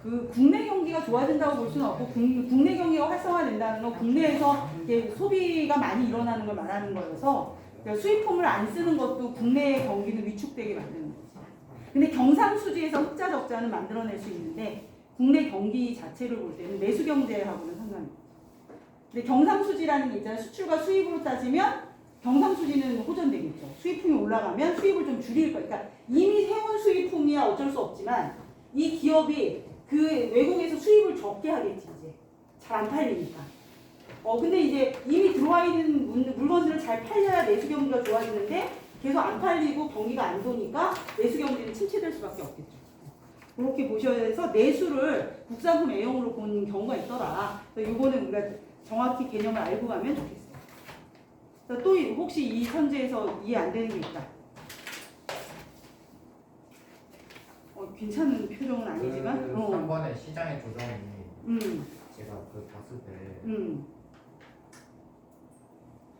그 국내 경기가 좋아진다고 볼 수는 없고 국내 경기가 활성화된다는 건 국내에서 이제 소비가 많이 일어나는 걸 말하는 거여서 그러니까 수입품을 안 쓰는 것도 국내의 경기는 위축되게 만드는 거지. 근데 경상수지에서 흑자 적자는 만들어낼 수 있는데 국내 경기 자체를 볼 때는 내수 경제하고는 상관이 없어. 근데 경상수지라는 게 있잖아요. 수출과 수입으로 따지면 경상수지는 호전되겠죠. 수입품이 올라가면 수입을 좀 줄일 거예요. 그러니까 이미 해온 수입품이야 어쩔 수 없지만 이 기업이 그 외국에서 수입을 적게 하겠지 이제. 잘 안 팔리니까. 근데 이제 이미 들어와 있는 물건들을 잘 팔려야 내수 경기가 좋아지는데 계속 안 팔리고 경기가 안 도니까 내수 경기는 침체될 수밖에 없겠죠. 그렇게 보셔서 내수를 국산품 A형으로 본 경우가 있더라. 이거는 우리가 정확히 개념을 알고 가면 좋겠어요. 또 혹시 이 선제에서 이해 안 되는 게 있다. 괜찮은 표정은 아니지만. 그 3번에 시장의 조정이 제가 그 봤을 때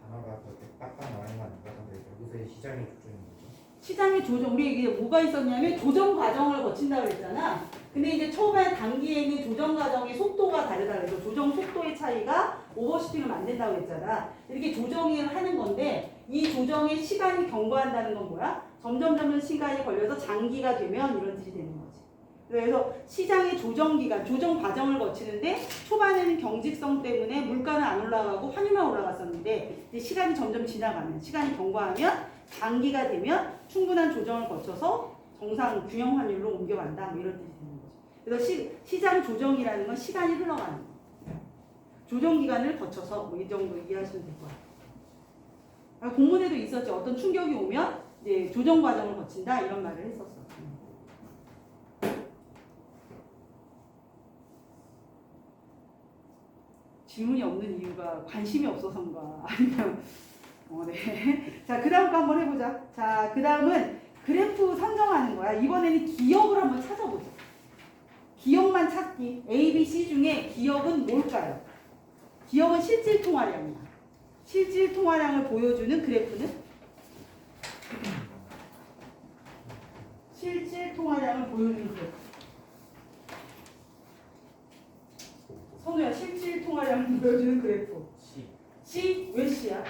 단어가 그렇게 빡빡 나오는 거 아닌가? 근데 여기서의 시장의 조정인 거죠. 시장의 조정, 우리 이게 뭐가 있었냐면 조정 과정을 거친다고 그랬잖아. 근데 이제 처음에 단기에는 조정 과정의 속도가 다르다 그래서 조정 속도의 차이가 오버슈팅을 만든다고 그랬잖아. 이렇게 조정을 하는 건데 이 조정의 시간이 경과한다는 건 뭐야? 점점 시간이 걸려서 장기가 되면 이런 뜻이 되는 거지. 그래서 시장의 조정 기간, 조정 과정을 거치는데 초반에는 경직성 때문에 물가는 안 올라가고 환율만 올라갔었는데 이제 시간이 점점 지나가면, 시간이 경과하면 장기가 되면 충분한 조정을 거쳐서 정상 균형 환율로 옮겨간다. 뭐 이런 뜻이 되는 거죠. 그래서 시장 조정이라는 건 시간이 흘러가는 거예요. 조정 기간을 거쳐서 뭐 이 정도 이해하시면 될 것 같아요. 공문에도 있었죠. 어떤 충격이 오면 이제 조정 과정을 거친다 이런 말을 했었어. 질문이 없는 이유가 관심이 없어서인가 아니면 네. 자, 그 다음 거 한번 해보자. 자, 그 다음은 그래프 선정하는 거야. 이번에는 기업을 한번 찾아보자. 기업만 찾기. A, B, C 중에 기업은 뭘까요? 기업은 실질 통화량이야. 실질 통화량을 보여주는 그래프는? 실질 통화량을 보여주는 그래프. 선우야, 실질 통화량을 보여주는 그래프. C? 왜 C야?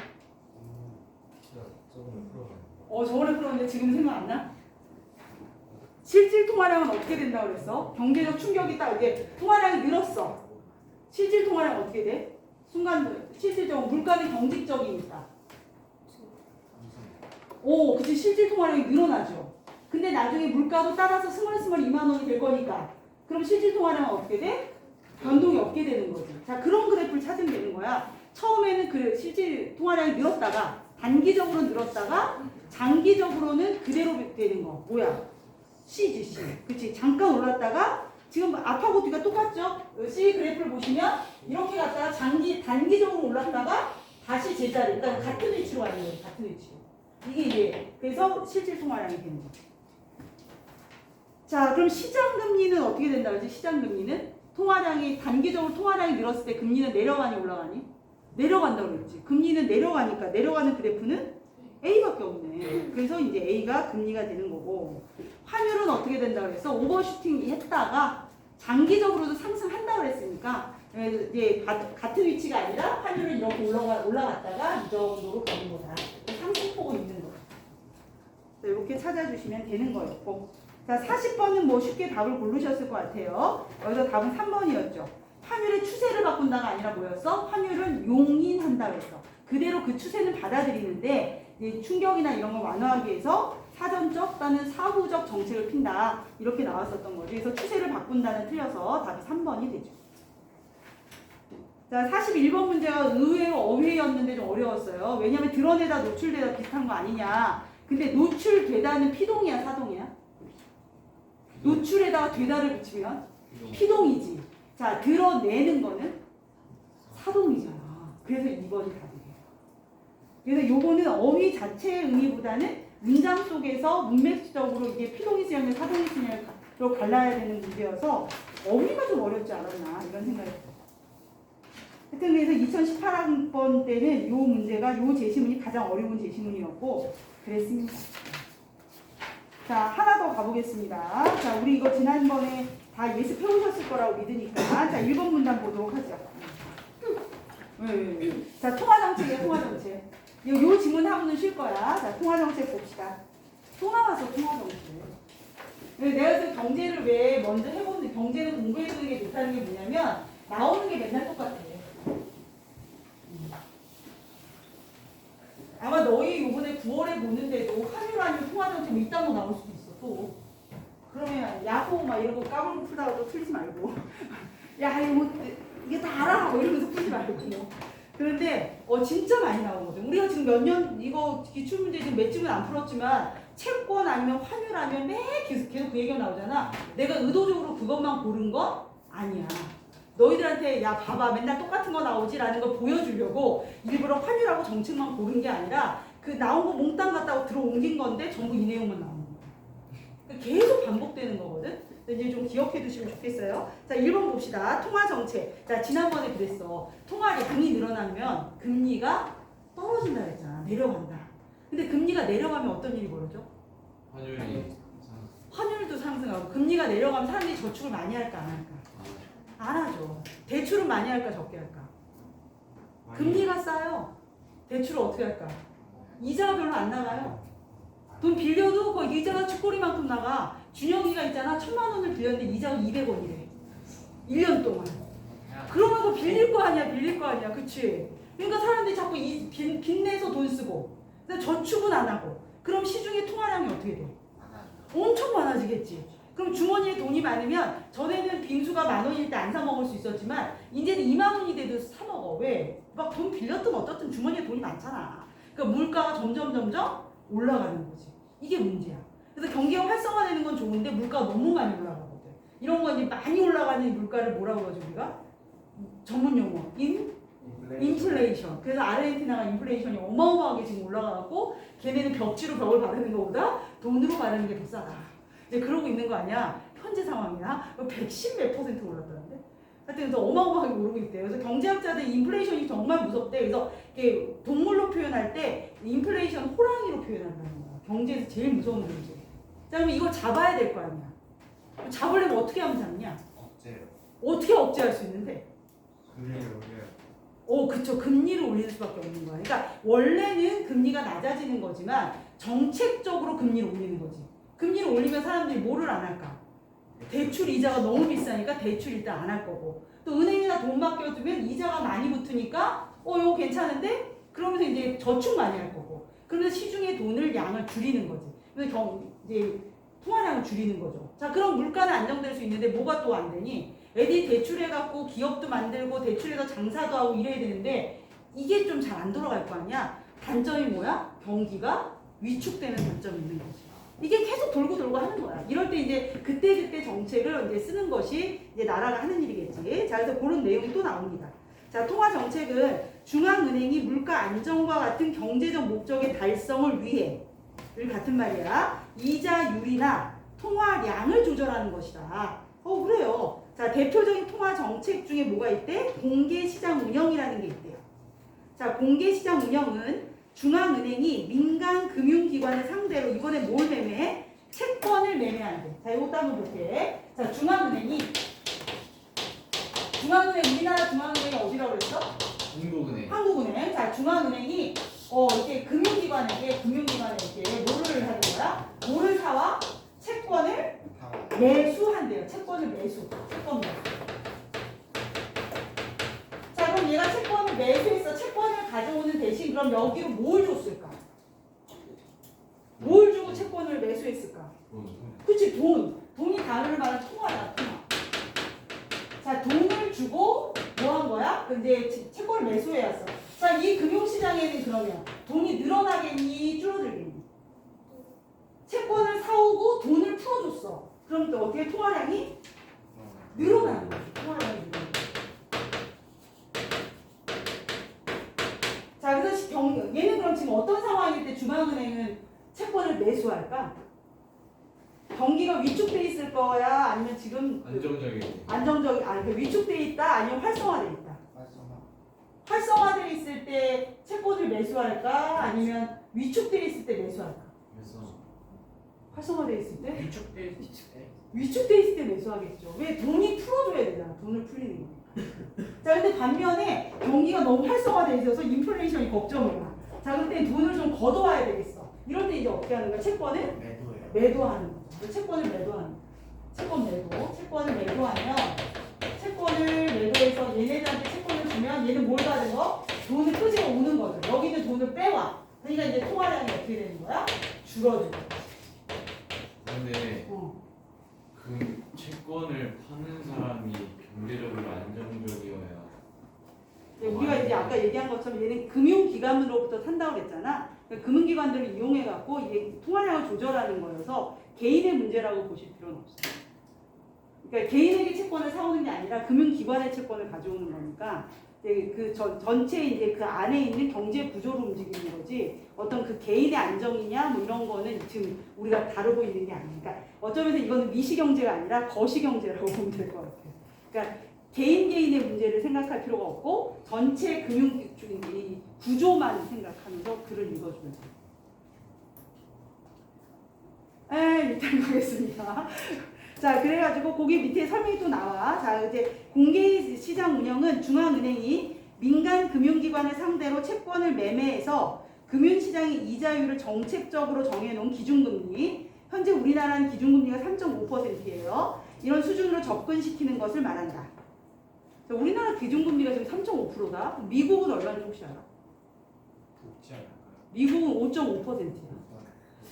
저번에 풀어봤는데. 저번에 풀었는데 지금 생각 안 나? 실질 통화량은 어떻게 된다고 그랬어? 경제적 충격이 딱 이게 통화량이 늘었어. 실질 통화량 어떻게 돼? 순간 실질적으로 물가는 경직적이니까. 그치, 실질 통화량이 늘어나죠. 근데 나중에 물가도 따라서 스멀스멀 2만 원이 될 거니까. 그럼 실질 통화량은 어떻게 돼? 변동이 없게 되는 거지. 자, 그런 그래프를 찾으면 되는 거야. 처음에는 그 실질 통화량이 늘었다가 단기적으로 늘었다가 장기적으로는 그대로 되는 거. 뭐야? C지, C. 그치? 잠깐 올랐다가 지금 앞하고 뒤가 똑같죠? C 그래프를 보시면 이렇게 갔다가 단기적으로 올랐다가 다시 제자리. 그러니까 같은 위치로 가는 거예요. 같은 위치로. 이게 이제 그래서 실질 통화량이 되는 거죠. 자, 그럼 시장 금리는 어떻게 된다 그러지? 시장 금리는 통화량이 단기적으로 통화량이 늘었을 때 금리는 내려가니 올라가니? 내려간다고 그랬지. 금리는 내려가니까 내려가는 그래프는 A밖에 없네. 그래서 이제 A가 금리가 되는 거고 환율은 어떻게 된다고 그랬어? 오버슈팅 했다가 장기적으로도 상승한다고 그랬으니까 이제 같은 위치가 아니라 환율은 이렇게 올라갔다가 이 정도로 가는 거다. 상승폭은 있는 거다. 이렇게 찾아주시면 되는 거였고 자 40번은 뭐 쉽게 답을 고르셨을 것 같아요. 여기서 답은 3번이었죠. 환율의 추세를 바꾼다가 아니라 뭐였어? 환율은 용인한다 그랬어. 그대로 그 추세는 받아들이는데 이제 충격이나 이런 걸 완화하기 위해서 사전적 또는 사후적 정책을 핀다. 이렇게 나왔었던 거죠. 그래서 추세를 바꾼다는 틀려서 답이 3번이 되죠. 자, 41번 문제가 의외로 어휘였는데 좀 어려웠어요. 왜냐면 드러내다 노출되다 비슷한 거 아니냐. 근데 노출되다는 피동이야, 사동이야? 노출에다가 되다를 붙이면 피동이지. 자, 드러내는 거는 사동이잖아. 그래서 2번이 답이에요. 그래서 요거는 어휘 자체의 의미보다는 문장 속에서 문맥적으로 이게 피동이 쓰였냐 사동이 쓰냐로 갈라야 되는 문제여서 어휘가 좀 어렵지 않았나 이런 생각이 들어요. 하여튼 그래서 2018학번 때는 요 문제가 요 제시문이 가장 어려운 제시문이었고 그랬습니다. 자, 하나 더 가보겠습니다. 자, 우리 이거 지난번에 다 예습해오셨을 거라고 믿으니까 자, 1번 문단 보도록 하죠. 자, 통화정책이에요, 통화정책. 요 지문하고는 쉴 거야. 자, 통화정책 봅시다. 또 나왔어, 통화정책. 내가 그 경제를 왜 먼저 해보는, 경제는 공부해두는 게 좋다는 게 뭐냐면, 나오는 게 맨날 똑같아. 아마 너희 요번에 9월에 보는데도 환율 아니면 통화정책 뭐 이딴 거 나올 수도 있어, 또. 그러면 야호 막 이런 거 까불고 풀다가 또 틀리지 말고. 야, 이게 다 알아! 뭐 이러면서 풀지 말고. 그런데 진짜 많이 나오거든. 우리가 지금 몇 년 이거 기출문제 지금 몇 집은 안 풀었지만 채권 아니면 환율 아니면 계속 그 얘기가 나오잖아. 내가 의도적으로 그것만 고른 건 아니야. 너희들한테 야 봐봐 맨날 똑같은 거 나오지라는 걸 보여주려고 일부러 환율하고 정책만 고른 게 아니라 그 나온 거 몽땅 갖다가 들어 옮긴 건데 전부 이 내용만 나오는 거야. 계속 반복되는 거거든. 이제 좀 기억해 두시면 좋겠어요. 자, 1번 봅시다. 통화 정책. 자, 지난번에 그랬어. 통화량이 늘어나면 금리가 떨어진다 그랬잖아. 내려간다. 근데 금리가 내려가면 어떤 일이 벌어져? 환율이 환율도 상승하고 금리가 내려가면 사람들이 저축을 많이 할까 안 할까? 안 하죠. 대출은 많이 할까 적게 할까? 금리가 싸요. 대출을 어떻게 할까? 이자가 별로 안 나가요. 돈 빌려도 그 이자가 축구리만큼 나가. 준영이가 있잖아. 1,000만 원을 빌렸는데 이자가 200원이래. 1년 동안. 그러면 그 빌릴 거 아니야. 빌릴 거 아니야. 그치? 그러니까 사람들이 자꾸 빚내서 돈 쓰고 근데 저축은 안 하고 그럼 시중에 통화량이 어떻게 돼? 엄청 많아지겠지. 그럼 주머니에 돈이 많으면 전에는 빙수가 10,000원일 때 안 사 먹을 수 있었지만 이제는 20,000원이 돼도 사 먹어. 왜? 막 돈 빌렸든 어떻든 주머니에 돈이 많잖아. 그러니까 물가가 점점 올라가는 거지. 이게 문제야. 그래서 경기가 활성화되는 건 좋은데 물가가 너무 많이 올라가거든. 이런 거 이제 많이 올라가는 물가를 뭐라고 그러죠 우리가? 전문 용어 인플레이션. 그래서 아르헨티나가 인플레이션이 어마어마하게 지금 올라가고 걔네는 벽지로 벽을 바르는 것보다 돈으로 바르는 게 더 싸다. 이제 그러고 있는 거 아니야? 현재 상황이야. 110 몇 % 올랐다는데? 하여튼 그래서 어마어마하게 오르고 있대요. 그래서 경제학자들이 인플레이션이 정말 무섭대. 그래서 이렇게 동물로 표현할 때 인플레이션 호랑이로 표현한다는 거야. 경제에서 제일 무서운 문제. 자, 그러면 이걸 잡아야 될 거 아니야. 잡으려면 어떻게 하면 잡냐? 억제요. 어떻게 억제할 수 있는데? 금리를 올려요. 그쵸. 금리를 올리는 수밖에 없는 거야. 그러니까 원래는 금리가 낮아지는 거지만 정책적으로 금리를 올리는 거지. 금리를 올리면 사람들이 뭐를 안 할까? 대출 이자가 너무 비싸니까 대출 일단 안 할 거고 또 은행에다 돈 맡겨두면 이자가 많이 붙으니까 이거 괜찮은데? 그러면서 이제 저축 많이 할 거고 그러면서 시중에 돈을 양을 줄이는 거지. 그래서 이제 통화량을 줄이는 거죠. 자, 그럼 물가는 안정될 수 있는데 뭐가 또 안 되니? 애들이 대출해갖고 기업도 만들고 대출해서 장사도 하고 이래야 되는데 이게 좀 잘 안 돌아갈 거 아니야? 단점이 뭐야? 경기가 위축되는 단점이 있는 거지. 이게 계속 돌고 하는 거야. 이럴 때 이제 그때 정책을 이제 쓰는 것이 이제 나라가 하는 일이겠지. 자, 그래서 그런 내용이 또 나옵니다. 자, 통화 정책은 중앙은행이 물가 안정과 같은 경제적 목적의 달성을 위해 같은 말이야. 이자율이나 통화량을 조절하는 것이다. 그래요. 자, 대표적인 통화 정책 중에 뭐가 있대? 공개시장 운영이라는 게 있대요. 자, 공개시장 운영은 중앙은행이 민간 금융기관을 상대로 이번에 뭘 매매해? 채권을 매매한대. 자, 이것도 한번 볼게. 자, 중앙은행 우리나라 중앙은행이 어디라고 그랬어? 한국은행. 자, 중앙은행이 이렇게 금융기관에게 뭐를 하는 거야? 뭐를 사와? 채권을 매수한대요. 채권 매수. 자, 그럼 얘가 채권을 매수해서 채권을 가져오는 대신 그럼 여기로 뭘 줬을까? 뭘 주고 채권을 매수했을까? 그치, 돈이 다음을 말하는 통화야, 통화. 자, 돈을 주고 뭐 한 거야? 근데 채권을 매수해왔어. 자, 이 금융시장에는 그러면 돈이 늘어나겠니? 줄어들겠니? 채권을 사오고 돈을 풀어줬어. 그럼 또 어떻게 통화량이 늘어나는 거지. 통화량이 늘어나는 거지. 자, 그래서 얘는 그럼 지금 어떤 상황일 때 중앙은행은 채권을 매수할까? 경기가 위축돼 있을 거야? 아니면 지금 위축돼 있다? 아니면 활성화돼 있다? 활성화돼 있을 때 채권을 매수할까? 아니면 위축돼 있을 때 매수할까? 활성화돼 있을 때? 위축돼 있을 때 매수하겠죠. 왜? 돈이 풀어줘야 되잖아. 돈을 풀리는 거. 자, 근데 반면에 경기가 너무 활성화돼 있어서 인플레이션이 걱정이야. 자, 그때 돈을 좀 걷어와야 되겠어. 이럴 때 이제 어떻게 하는 거야? 채권을 매도예요. 매도하는 거죠. 채권을 매도하는 거. 채권 매도. 채권을 매도하면 채권을 매도해서 얘네들한테 채권을 주면 얘는 뭘 받은 거? 돈을 끄집어 오는 거죠. 여기는 돈을 빼와. 그러니까 이제 통화량이 어떻게 되는 거야? 줄어드는 거야. 그런데 어. 그 채권을 파는 사람이 경제적으로 안정적이어야 우리가 이제 아까 얘기한 것처럼 얘는 금융기관으로부터 산다고 그랬잖아. 그러니까 금융기관들을 이용해갖고 이게 통화량을 조절하는 거여서 개인의 문제라고 보실 필요는 없어요. 그러니까 개인에게 채권을 사오는 게 아니라 금융기관의 채권을 가져오는 거니까 그 전체 이제 그 안에 있는 경제 구조를 움직이는 거지 어떤 그 개인의 안정이냐 뭐 이런 거는 지금 우리가 다루고 있는 게 아니니까 어쩌면서 이거는 미시경제가 아니라 거시경제라고 보면 될 것 같아요. 그러니까 개인의 문제를 생각할 필요가 없고 전체 금융 이 구조만 생각하면서 글을 읽어주면 돼요. 일단 가겠습니다. 자, 그래가지고 거기 밑에 설명이 또 나와. 자, 이제 공개시장 운영은 중앙은행이 민간 금융기관을 상대로 채권을 매매해서 금융시장의 이자율을 정책적으로 정해놓은 기준금리. 현재 우리나라는 기준금리가 3.5%예요. 이런 수준으로 접근시키는 것을 말한다. 자, 우리나라 기준금리가 지금 3.5%다. 미국은 얼마인지 혹시 알아? 높지 않을까요? 미국은 5.5%야.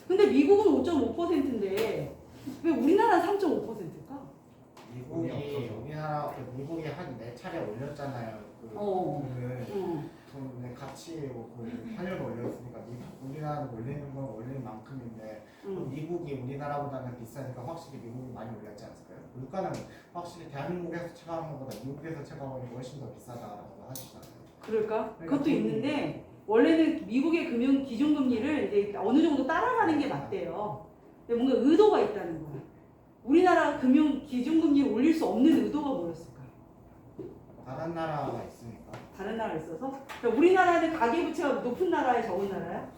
근데 미국은 5.5%인데 왜 우리나라는 3.5%일까? 미국이 미국이 한 4차례 올렸잖아요. 돈을 같이 그 환율을 올렸으니까 우리나라는 올리는 건 올리는 만큼인데 미국이 우리나라보다는 비싸니까 확실히 미국이 많이 올렸지 않을까요? 물가는 확실히 대한민국에서 체감하는 것보다 미국에서 체감하는 게 훨씬 더 비싸다라고 하시잖아요. 그럴까? 그것도 있는데 원래는 미국의 금융 기준금리를 이제 어느 정도 따라가는 게 맞대요. 근데 뭔가 의도가 있다는 거야. 우리나라 금융 기준금리를 올릴 수 없는 의도가 뭐였을까? 다른 나라가 있으니까. 다른 나라가 있어서? 그러니까 우리나라는 가계부채가 높은 나라야, 적은 나라야?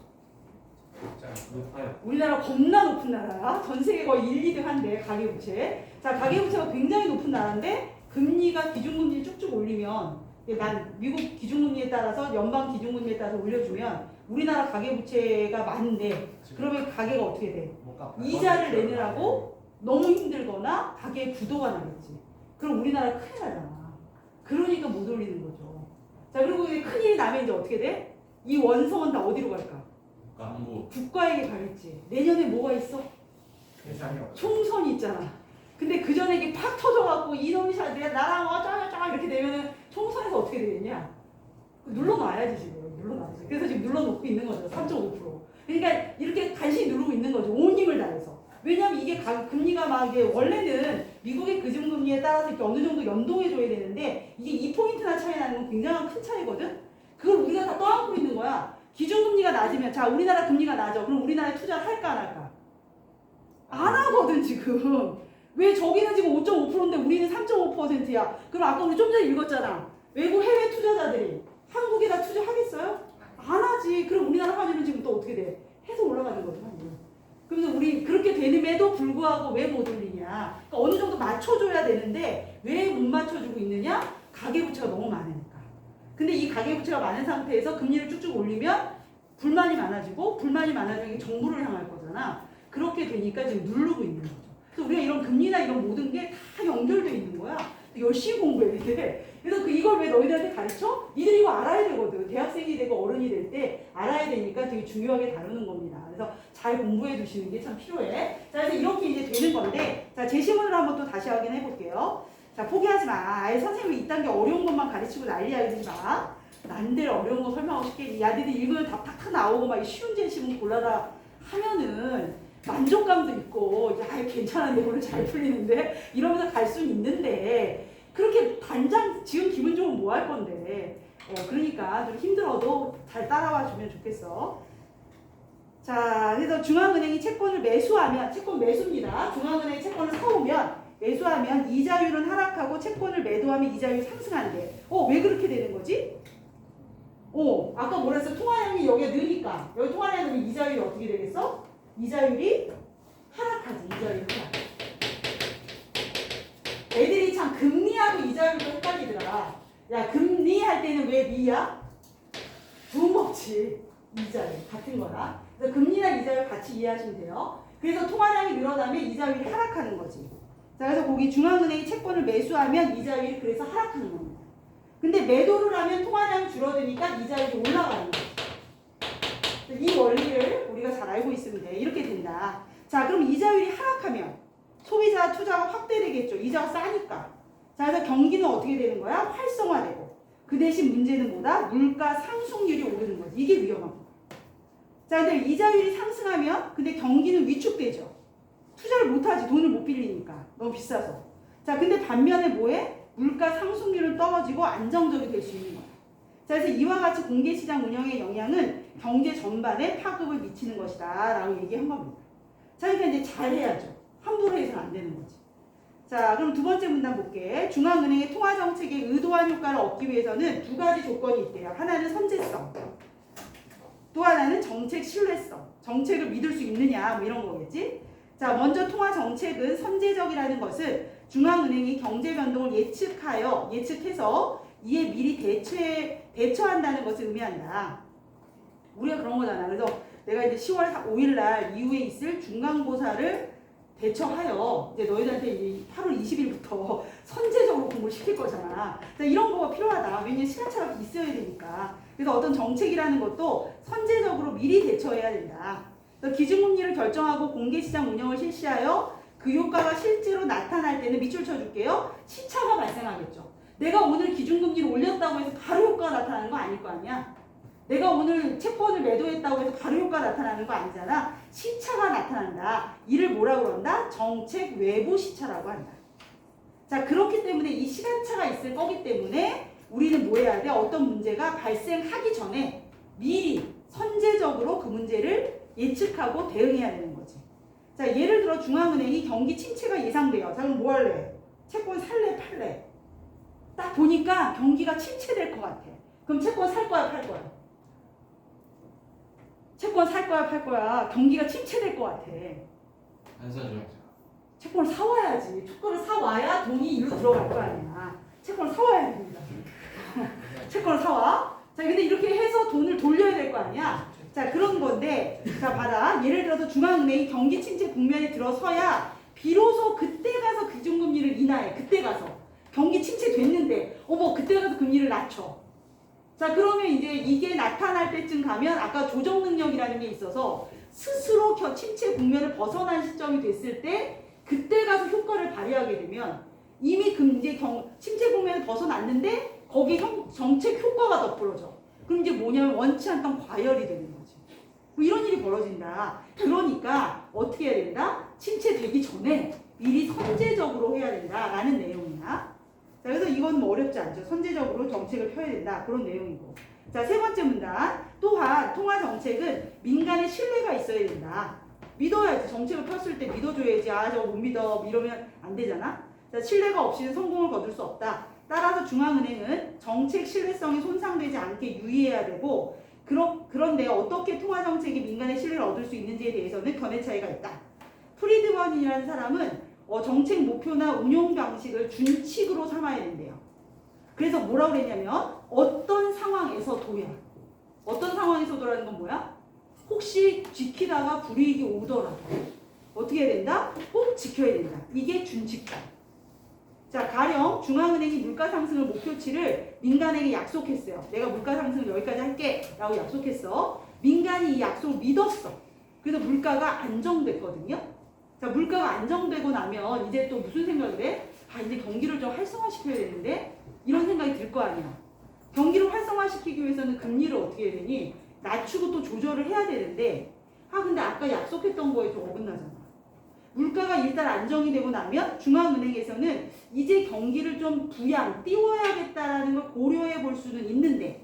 높아요. 우리나라 겁나 높은 나라야. 전 세계 거의 1, 2등 한데 가계부채. 자, 가계부채가 굉장히 높은 나라인데 금리가 기준금리를 쭉쭉 올리면 난 미국 기준금리에 따라서 연방 기준금리에 따라서 올려주면 우리나라 가계부채가 많은데 그러면 가계가 어떻게 돼? 이자를 내느라고 너무 힘들거나 가계의 부도가 나겠지. 그럼 우리나라 큰일 나잖아. 그러니까 못 올리는 거죠. 자, 그리고 큰일이 나면 이제 어떻게 돼? 이 원성은 다 어디로 갈까? 광고. 국가에게 가겠지. 내년에 뭐가 있어? 총선이 있잖아. 근데 그 전에 이게 팍 터져갖고 이놈이 나랑 어쩌고저쩌고 이렇게 되면은 총선에서 어떻게 되겠냐? 눌러놔야지 지금. 눌러놔야지. 그래서 지금 눌러놓고 있는 거죠. 3.5%. 그러니까 이렇게 간신히 누르고 있는 거죠. 온 힘을 다해서. 왜냐면 이게 금리가 막 이게 원래는 미국의 기준금리에 따라서 이렇게 어느 정도 연동해줘야 되는데 이게 2포인트나 차이 나는 건 굉장히 큰 차이거든? 그걸 우리가 다 떠안고 있는 거야. 기준금리가 낮으면, 자, 우리나라 금리가 낮아. 그럼 우리나라에 투자를 할까 안 할까? 안 하거든, 지금. 왜 저기는 지금 5.5%인데 우리는 3.5%야. 그럼 아까 우리 좀 전에 읽었잖아. 외국 해외 투자자들이 한국에다 투자하겠어요? 안 하지. 그럼 우리나라 환율은 지금 또 어떻게 돼? 해서 올라가는 거죠, 환율. 그래서 우리 그렇게 되는데도 불구하고 왜 못 올리냐? 그러니까 어느 정도 맞춰줘야 되는데 왜 못 맞춰주고 있느냐? 가계부채가 너무 많으니까. 근데 이 가계부채가 많은 상태에서 금리를 쭉쭉 올리면 불만이 많아지고 불만이 많아지면 이게 정부를 향할 거잖아. 그렇게 되니까 지금 누르고 있는 거죠. 그래서 우리가 이런 금리나 이런 모든 게 다 연결돼 있는 거야. 열심히 공부해야 돼. 그래서 이걸 왜 너희들한테 가르쳐? 니들이 이거 알아야 되거든. 대학생이 되고 어른이 될 때 알아야 되니까 되게 중요하게 다루는 겁니다. 그래서 잘 공부해 두시는 게 참 필요해. 자, 그래서 이렇게 이제 되는 건데, 자, 제시문을 한번 또 다시 확인해 볼게요. 자, 포기하지 마. 아예 선생님이 이딴 게 어려운 것만 가르치고 난리야 이러지 마. 난들 어려운 거 설명하고 싶겠니? 야, 니들 읽으면 답 탁탁 나오고 막 쉬운 제시문 골라라 하면은 만족감도 있고, 야, 괜찮은데 오늘 잘 풀리는데 이러면서 갈 수는 있는데 그렇게 단장 지금 기분 좋으면 뭐 할 건데. 그러니까 좀 힘들어도 잘 따라와 주면 좋겠어. 자, 그래서 중앙은행이 채권을 매수하면, 채권 매수입니다. 중앙은행이 채권을 사오면, 매수하면 이자율은 하락하고 채권을 매도하면 이자율이 상승한대. 왜 그렇게 되는 거지? 아까 뭐라 했어? 통화량이 여기에 느니까. 여기 통화량이 넣으면 이자율이 어떻게 되겠어? 이자율이 하락하지. 이자율이 하락. 애들이 참 금리하고 이자율도 헷갈리더라. 야, 금리 할 때는 왜 미야? 돈 먹지. 이자율 같은 거다. 그래서 금리나 이자율 같이 이해하시면 돼요. 그래서 통화량이 늘어나면 이자율이 하락하는 거지. 자, 그래서 거기 중앙은행이 채권을 매수하면 이자율이 그래서 하락하는 겁니다. 근데 매도를 하면 통화량이 줄어드니까 이자율이 올라가는 거지. 이 원리를 우리가 잘 알고 있으면 돼. 이렇게 된다. 자, 그럼 이자율이 하락하면 소비자 투자가 확대되겠죠. 이자가 싸니까. 자, 그래서 경기는 어떻게 되는 거야? 활성화되고. 그 대신 문제는 뭐다? 물가 상승률이 오르는 거지. 이게 위험한 거야. 자, 근데 이자율이 상승하면 근데 경기는 위축되죠. 투자를 못하지. 돈을 못 빌리니까. 너무 비싸서. 자, 근데 반면에 뭐해? 물가 상승률은 떨어지고 안정적이 될 수 있는 거야. 자, 그래서 이와 같이 공개시장 운영의 영향은 경제 전반에 파급을 미치는 것이다 라고 얘기한 겁니다. 자, 그러니까 이제 잘해야죠. 함부로 해서는 안 되는 거지. 자, 그럼 두 번째 문단 볼게. 중앙은행의 통화정책의 의도한 효과를 얻기 위해서는 두 가지 조건이 있대요. 하나는 선제성, 또 하나는 정책 신뢰성. 정책을 믿을 수 있느냐 뭐 이런 거겠지. 자, 먼저 통화정책은 선제적이라는 것은 중앙은행이 경제 변동을 예측해서 이에 미리 대처한다는 것을 의미한다. 우리가 그런 거잖아. 그래서 내가 이제 10월 5일 날 이후에 있을 중간고사를 대처하여 이제 너희들한테 이제 8월 20일부터 선제적으로 공부를 시킬 거잖아. 이런 거가 필요하다. 왜냐면 시간차가 있어야 되니까. 그래서 어떤 정책이라는 것도 선제적으로 미리 대처해야 된다. 그래서 기준금리를 결정하고 공개시장 운영을 실시하여 그 효과가 실제로 나타날 때는 밑줄 쳐줄게요. 시차가 발생하겠죠. 내가 오늘 기준금리를 올렸다고 해서 바로 효과가 나타나는 거 아닐 거 아니야. 내가 오늘 채권을 매도했다고 해서 바로 효과가 나타나는 거 아니잖아. 시차가 나타난다. 이를 뭐라고 그런다? 정책 외부 시차라고 한다. 자, 그렇기 때문에 이 시간차가 있을 거기 때문에 우리는 뭐 해야 돼? 어떤 문제가 발생하기 전에 미리 선제적으로 그 문제를 예측하고 대응해야 되는 거지. 자, 예를 들어 중앙은행이 경기 침체가 예상돼요. 자, 그럼 뭐 할래? 채권 살래 팔래? 딱 보니까 경기가 침체될 것 같아. 그럼 채권 살 거야 팔 거야? 채권 살 거야 팔 거야? 경기가 침체될 것 같아. 안 사죠. 채권을 사와야지. 채권을 사와야 돈이 일로 들어갈 거 아니야. 채권을 사와야 됩니다. 채권을 사와. 자, 근데 이렇게 해서 돈을 돌려야 될 거 아니야. 자, 그런 건데, 자, 봐라. 예를 들어서 중앙은행이 경기 침체 국면에 들어서야 비로소 그때 가서 기준금리를 인하해. 그때 가서. 경기 침체 됐는데, 그때 가서 금리를 낮춰. 자, 그러면 이제 이게 나타날 때쯤 가면 아까 조정 능력이라는 게 있어서 스스로 침체 국면을 벗어난 시점이 됐을 때 그때 가서 효과를 발휘하게 되면 이미 이제 침체 국면을 벗어났는데 거기에 정책 효과가 덧불어져. 그럼 이제 뭐냐면 원치 않던 과열이 되는 거지. 뭐 이런 일이 벌어진다. 그러니까 어떻게 해야 된다? 침체되기 전에 미리 선제적으로 해야 된다라는 내용이야. 자, 그래서 이건 뭐 어렵지 않죠. 선제적으로 정책을 펴야 된다. 그런 내용이고. 자, 세 번째 문단. 또한 통화 정책은 민간의 신뢰가 있어야 된다. 믿어야지. 정책을 폈을 때 믿어줘야지. 아, 저거 못 믿어. 이러면 안 되잖아. 자, 신뢰가 없이는 성공을 거둘 수 없다. 따라서 중앙은행은 정책 신뢰성이 손상되지 않게 유의해야 되고, 그런데 어떻게 통화 정책이 민간의 신뢰를 얻을 수 있는지에 대해서는 견해 차이가 있다. 프리드먼이라는 사람은 정책 목표나 운용 방식을 준칙으로 삼아야 된대요. 그래서 뭐라고 그랬냐면 어떤 상황에서도야. 어떤 상황에서도라는 건 뭐야? 혹시 지키다가 불이익이 오더라도 어떻게 해야 된다? 꼭 지켜야 된다. 이게 준칙다. 자, 가령 중앙은행이 물가 상승을 목표치를 민간에게 약속했어요. 내가 물가 상승을 여기까지 할게 라고 약속했어. 민간이 이 약속을 믿었어. 그래서 물가가 안정됐거든요. 자, 물가가 안정되고 나면 이제 또 무슨 생각을 해? 아, 이제 경기를 좀 활성화시켜야 되는데 이런 생각이 들 거 아니야. 경기를 활성화시키기 위해서는 금리를 어떻게 해야 되니? 낮추고 또 조절을 해야 되는데 근데 아까 약속했던 거에 좀 어긋나잖아. 물가가 일단 안정이 되고 나면 중앙은행에서는 이제 경기를 좀 띄워야겠다라는 걸 고려해 볼 수는 있는데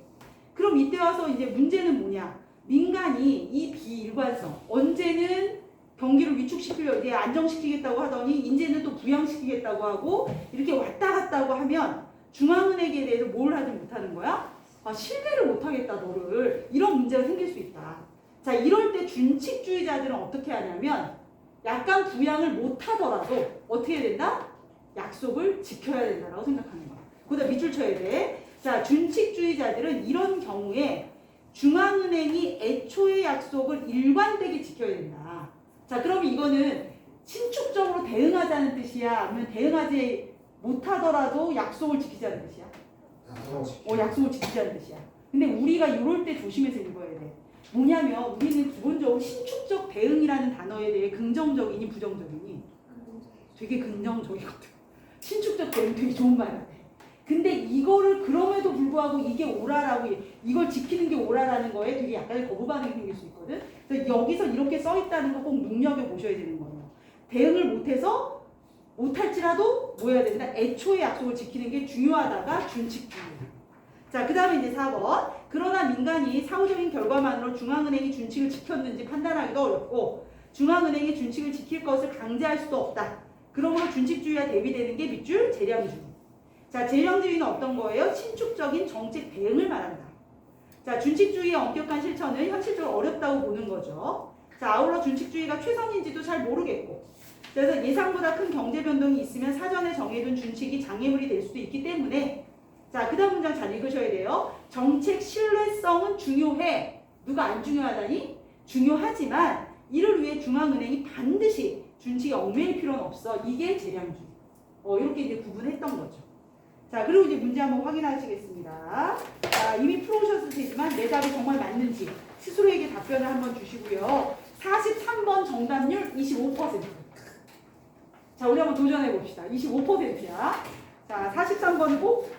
그럼 이때 와서 이제 문제는 뭐냐? 민간이 이 비일관성 언제는 경기를 위축시키려 이제 안정시키겠다고 하더니 이제는 또 부양시키겠다고 하고 이렇게 왔다 갔다 하고 하면 중앙은행에 대해서 뭘 하지 못하는 거야? 신뢰를 못하겠다 너를. 이런 문제가 생길 수 있다. 자, 이럴 때 준칙주의자들은 어떻게 하냐면 약간 부양을 못하더라도 어떻게 해야 된다? 약속을 지켜야 된다라고 생각하는 거야. 거기다 밑줄 쳐야 돼. 자, 준칙주의자들은 이런 경우에 중앙은행이 애초의 약속을 일관되게 지켜야 된다. 자, 그럼 이거는 신축적으로 대응하자는 뜻이야? 아니면 대응하지 못하더라도 약속을 지키자는 뜻이야? 약속을 지키자는 뜻이야. 근데 우리가 이럴 때 조심해서 읽어야 돼. 뭐냐면 우리는 기본적으로 신축적 대응이라는 단어에 대해 긍정적이니 부정적이니? 되게 긍정적이거든. 신축적 대응 되게 좋은 말 같아. 근데 이거를 그럼에도 불구하고 이게 오라라고 이걸 지키는 게 오라라는 거에 되게 약간의 거부 반응이 생길 수 있거든. 그래서 여기서 이렇게 써 있다는 거 꼭 눈여겨 보셔야 되는 거예요. 대응을 못해서 못할지라도 뭐 해야 된다? 애초의 약속을 지키는 게 중요하다가 준칙주의. 자, 그 다음에 이제 4번. 그러나 민간이 사후적인 결과만으로 중앙은행이 준칙을 지켰는지 판단하기도 어렵고 중앙은행이 준칙을 지킬 것을 강제할 수도 없다. 그러므로 준칙주의와 대비되는 게 밑줄 재량주의. 자, 재량주의는 어떤 거예요? 신축적인 정책 대응을 말한다. 자, 준칙주의의 엄격한 실천은 현실적으로 어렵다고 보는 거죠. 자, 아울러 준칙주의가 최선인지도 잘 모르겠고 그래서 예상보다 큰 경제 변동이 있으면 사전에 정해둔 준칙이 장애물이 될 수도 있기 때문에 자, 그 다음 문장 잘 읽으셔야 돼요. 정책 신뢰성은 중요해. 누가 안 중요하다니? 중요하지만 이를 위해 중앙은행이 반드시 준칙에 얽매일 필요는 없어. 이게 재량주의. 이렇게 이제 구분했던 거죠. 자, 그리고 이제 문제 한번 확인하시겠습니다. 자, 이미 풀어오셨을 테지만 내 답이 정말 맞는지 스스로에게 답변을 한번 주시고요. 43번 정답률 25%. 자, 우리 한번 도전해 봅시다. 25%야. 자, 43번은 꼭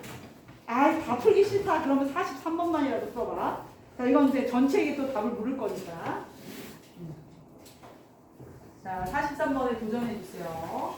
다 풀기 싫다. 그러면 43번만이라도 풀어봐. 자, 이건 이제 전체에게 또 답을 물을 거니까. 자, 43번에 도전해 주세요.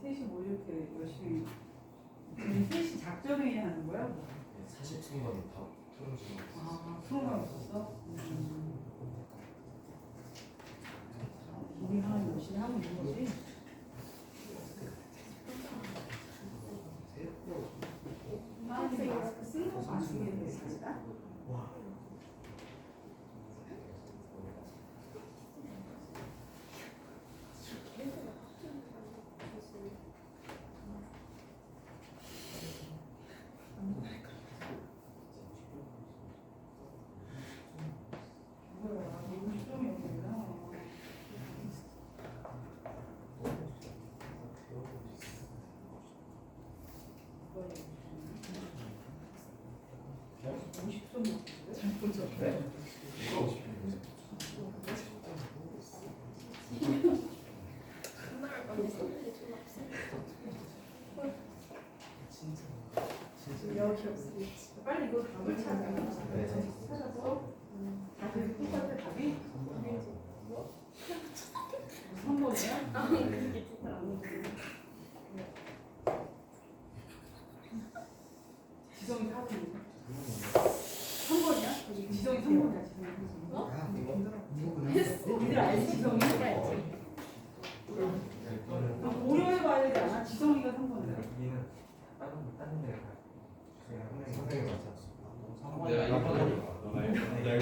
셋이 뭐 이렇게 열심히 셋이 작전회의 하는 거야? 뭐? 43번 다 틀어주는 아, 프로그램 없었어? 우리 하나 열심히 하고 있는 거지? 마스크 쓴 것도 안 쓰겠네, 사실아? 빨리 이거 답을 찾아서 다들 똑같은 답이 3번이야? 지성이 4번이야? 3번이야? 지성이 3번이야. 니들 알지? 지성이? 고려해봐야 되지 않아? 지성이가 3번이야. 여기는 다른 데가 가요. 선생님 맞았어. 내가 1번 너가 1번 내가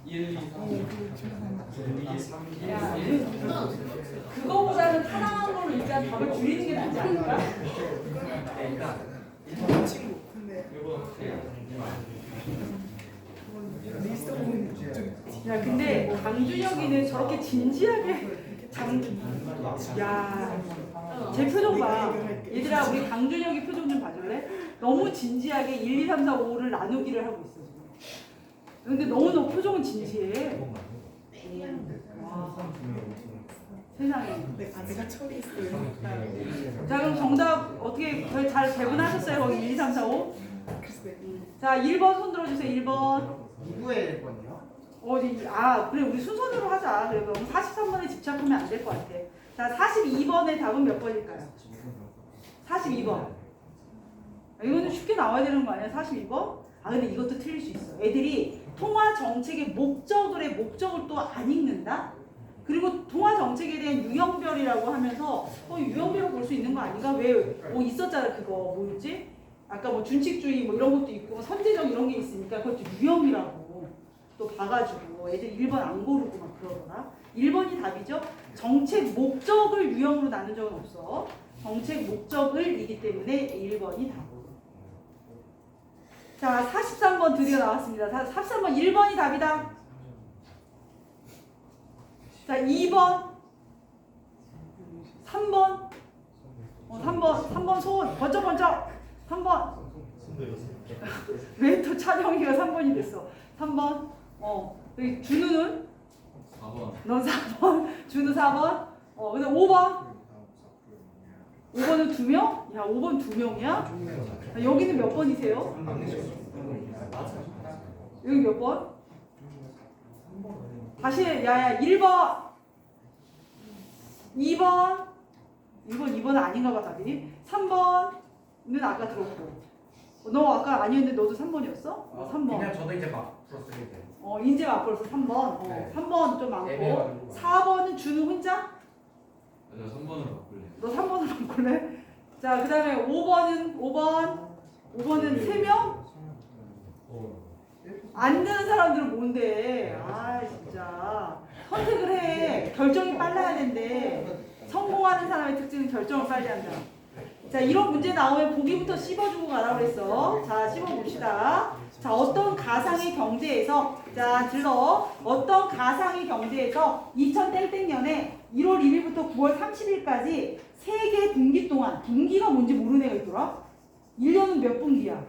1, 2, 3 야, 그거보다는 타당한 걸로 일단 답을 줄이는 게 낫지 않을까? 일단 친구. 근데 야, 근데 강준혁이는 저렇게 진지하게 야, 제 표정 봐. 얘들아, 우리 강준혁이 표정 좀 봐줄래? 너무 진지하게 1, 2, 3, 4, 5를 나누기를 하고 있어 지금. 근데 너무 너 표정은 진지해. 와. 세상에. 네, 아내가 처리했어요. 자, 그럼 정답 어떻게 거의 잘 배분하셨어요? 거기 1, 2, 3, 4, 5? 글쎄. 자, 1번 손 들어주세요. 1번. 2부의 1번이요? 그래, 우리 순서대로 하자. 그래, 그럼 43번에 집착하면 안 될 것 같아. 자, 42번의 답은 몇 번일까요? 42번. 이거는 쉽게 나와야 되는 거 아니야? 42번? 근데 이것도 틀릴 수 있어. 애들이 통화 정책의 목적을 또 안 읽는다? 그리고 통화 정책에 대한 유형별이라고 하면서 유형별로 볼 수 있는 거 아닌가? 왜? 있었잖아. 그거 뭐였지? 아까 뭐 준칙주의 뭐 이런 것도 있고 선제적 이런 게 있으니까 그것도 유형이라고 또 봐가지고 애들 1번 안 고르고 막 그러더라. 1번이 답이죠. 정책 목적을 유형으로 나눈 적은 없어. 정책 목적을이기 때문에 1번이 답으로. 자, 43번 드디어 나왔습니다. 43번 1번이 답이다. 자, 2번 3번 3번 손 번쩍번쩍 3번 왜 또 찬영이가 3번이 됐어? 3번 여기 준우는? 4번. 넌 4번 준우 4번 근데 5번 5번은 2명? 야 5번 2명이야? 여기는 몇 번이세요? 여기 몇 번? 다시 야야 1번 2번은 아닌가 봐 답이. 3번은 아까 들었고 너 아까 아니었는데 너도 3번이었어? 3번. 그냥 저도 이제 막 풀었을 때. 인제 맞벌어서 3번. 네. 3번 좀 많고. 애매해가지고. 4번은 준우 혼자? 저 3번으로 바꿀래. 너 3번으로 바꿀래? 자, 그 다음에 5번은 5번은 3명? 안 되는 사람들은 뭔데? 진짜. 선택을 해. 결정이 빨라야 된대. 성공하는 사람의 특징은 결정을 빨리 한다. 자, 이런 문제 나오면 보기부터 씹어주고 가라 그랬어. 자, 씹어봅시다. 자, 어떤 가상의 경제에서, 자, 어떤 가상의 경제에서 2000년에 1월 1일부터 9월 30일까지 세계 분기 동안, 분기가 뭔지 모르는 애가 있더라? 1년은 몇 분기야?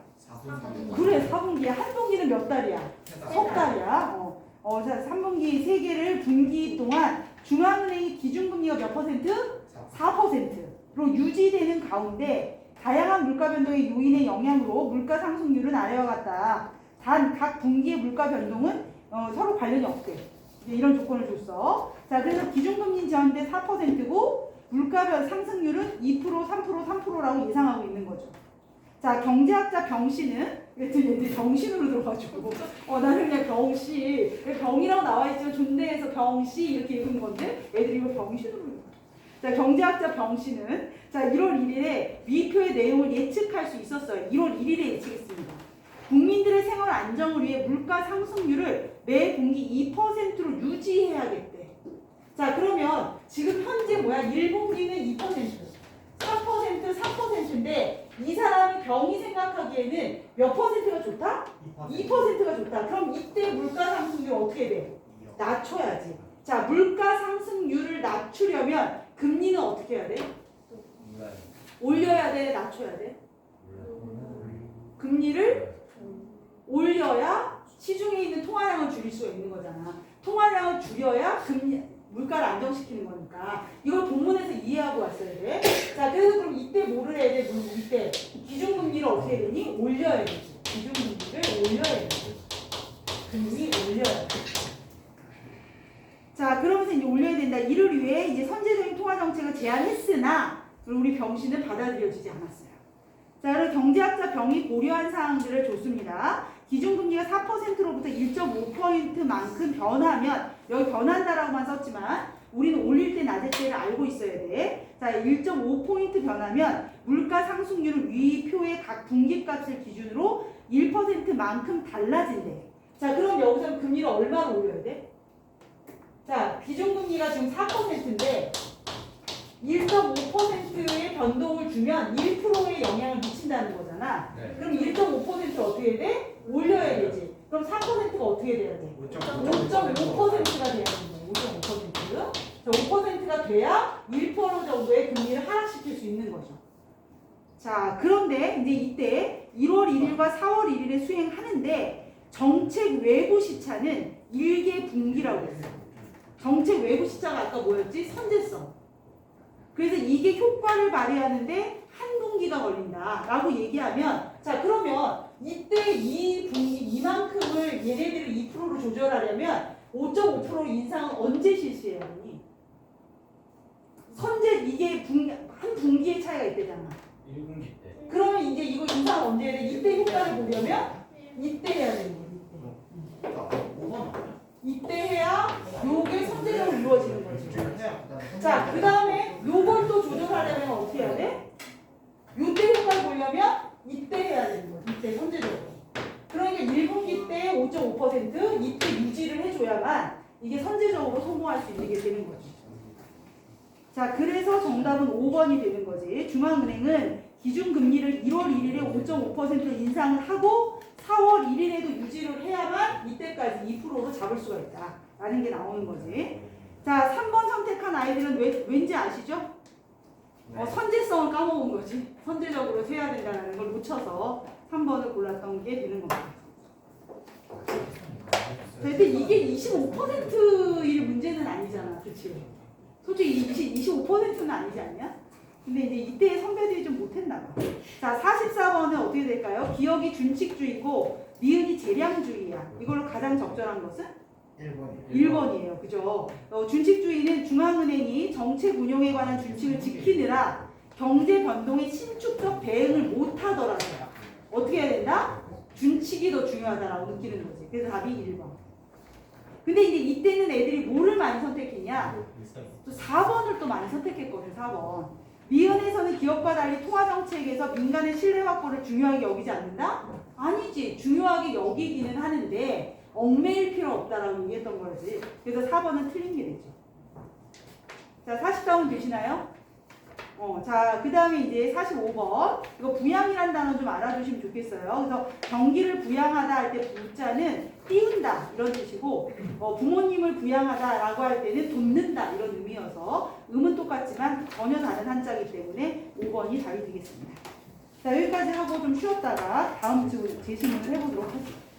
4분. 그래, 4분기야. 한 분기는 몇 달이야? 석 달이야. 자, 3분기 세계를 분기 동안 중앙은행이 기준금리가 몇 퍼센트? 4%로 유지되는 가운데 다양한 물가 변동의 요인의 영향으로 물가 상승률은 아래와 같다. 단 각 분기의 물가 변동은 서로 관련이 없대. 이런 조건을 줬어. 자, 그래서 기준금리 제한때 4%고 물가 상승률은 2%, 3%라고 예상하고 있는 거죠. 자, 경제학자 병씨는 얘들 병신으로 들어가지고 나는 그냥 병씨 병이라고 나와있지만 존대해서 병씨 이렇게 읽은 건데 애들이 이거 병신으로 읽어. 자, 경제학자 병씨는 자 1월 1일에 위표의 내용을 예측할 수 있었어요. 1월 1일에 예측했습니다. 국민들의 생활 안정을 위해 물가 상승률을 매 분기 2%로 유지해야겠대. 자, 그러면 지금 현재 1분기는 2%, 3%인데 이 사람이 병이 생각하기에는 몇 퍼센트가 좋다? 2%가 좋다. 그럼 이때 물가 상승률 어떻게 돼? 낮춰야지. 자, 물가 상승률을 낮추려면 금리는 어떻게 해야 돼? 올려야 돼? 낮춰야 돼? 금리를 올려야 시중에 있는 통화량을 줄일 수가 있는 거잖아. 통화량을 줄여야 물가를 안정시키는 거니까 이걸 본문에서 이해하고 왔어야 돼. 자, 그래서 그럼 이때 뭐를 해야 돼? 이때 기준금리를 어떻게 해야 되니? 올려야 되지. 기준금리를 올려야 되지. 금리 올려야 돼. 자, 그러면서 이제 올려야 된다. 이를 위해 이제 선제적인 통화 정책을 제안했으나 우리 병씨는 받아들여지지 않았어요. 자, 그리고 경제학자 병이 고려한 사항들을 줬습니다. 기준금리가 4%로부터 1.5%만큼 변하면 여기 변한다라고만 썼지만 우리는 올릴 때 낮을 때를 알고 있어야 돼. 자, 1.5% 변하면 물가 상승률은 위 표의 각 분기값을 기준으로 1%만큼 달라진대. 자, 그럼 여기서 금리를 얼마로 올려야 돼? 자, 기준금리가 지금 4%인데 1.5%의 변동을 주면 1%의 영향을 미친다는 거잖아. 네. 그럼 1.5%를 어떻게 해야 돼? 올려야 되지. 그럼 4%가 어떻게 돼야 돼? 5.5%가 돼야 된다. 5.5%. 자, 5%가 돼야 1% 정도의 금리를 하락시킬 수 있는 거죠. 자, 그런데 이제 이때 1월 1일과 4월 1일에 수행하는데 정책 외부 시차는 1개 분기라고 했어요. 정책 외부 시자가 아까 뭐였지? 선제성. 그래서 이게 효과를 발휘하는데 한 분기가 걸린다라고 얘기하면 자 그러면 이때 이 분기 이만큼을 얘네들을 2%로 조절하려면 5.5% 인상은 언제 실시해야 하니? 선제 이게 한 분기의 차이가 있대잖아. 1분기 때. 그러면 이제 이거 인상 언제 해야 돼? 이때 효과를 보려면 이때 해야 되는 거지. 그러니까 5번 아니야? 이때 해야 요게 선제적으로 이루어지는 거지. 해야 자, 그 다음에 요걸 또 조절하려면 어떻게 해야 돼? 요때 효과를 보려면 이때 해야 되는 거지. 이때 선제적으로. 그러니까 1분기 때 5.5% 이때 유지를 해줘야만 이게 선제적으로 성공할 수 있는 게 되는 거지. 자, 그래서 정답은 5번이 되는 거지. 중앙은행은 기준금리를 1월 1일에 5.5% 인상을 하고 4월 1일에도 유지를 해야만 이때까지 2%로 잡을 수가 있다. 라는 게 나오는 거지. 자, 3번 선택한 아이들은 왠지 아시죠? 선제성을 까먹은 거지. 선제적으로 세야 된다는 걸 놓쳐서 3번을 골랐던 게 되는 겁니다. 근데 이게 25%일 문제는 아니잖아. 그치? 솔직히 25%는 아니지 않냐? 근데 이제 이때 선배들이 좀 못했나 봐. 자, 44번은 어떻게 될까요? 기억이 준칙주의고 니은이 재량주의야. 이걸로 가장 적절한 것은? 1번이에요. 그죠? 준칙주의는 중앙은행이 정책 운용에 관한 준칙을 지키느라 경제 변동의 신축적 대응을 못하더라도 어떻게 해야 된다? 준칙이 더 중요하다라고 느끼는 거지. 그래서 답이 1번. 근데 이제 이때는 애들이 뭐를 많이 선택했냐? 또 4번을 또 많이 선택했거든. 4번. 미은에서는 기업과 달리 통화정책에서 민간의 신뢰 확보를 중요하게 여기지 않는다? 아니지. 중요하게 여기기는 하는데 얽매일 필요 없다라고 얘기했던 거지. 그래서 4번은 틀린 게 되죠. 자, 40다운 되시나요? 자, 그 다음에 이제 45번. 이거 부양이라는 단어 좀 알아두시면 좋겠어요. 그래서 경기를 부양하다 할 때 부자는 띄운다 이런 뜻이고 부모님을 부양하다라고 할 때는 돕는다 이런 의미여서 음은 똑같지만 전혀 다른 한자이기 때문에 5번이 답이 되겠습니다. 자, 여기까지 하고 좀 쉬었다가 다음 주 재심을 해보도록 하겠습니다.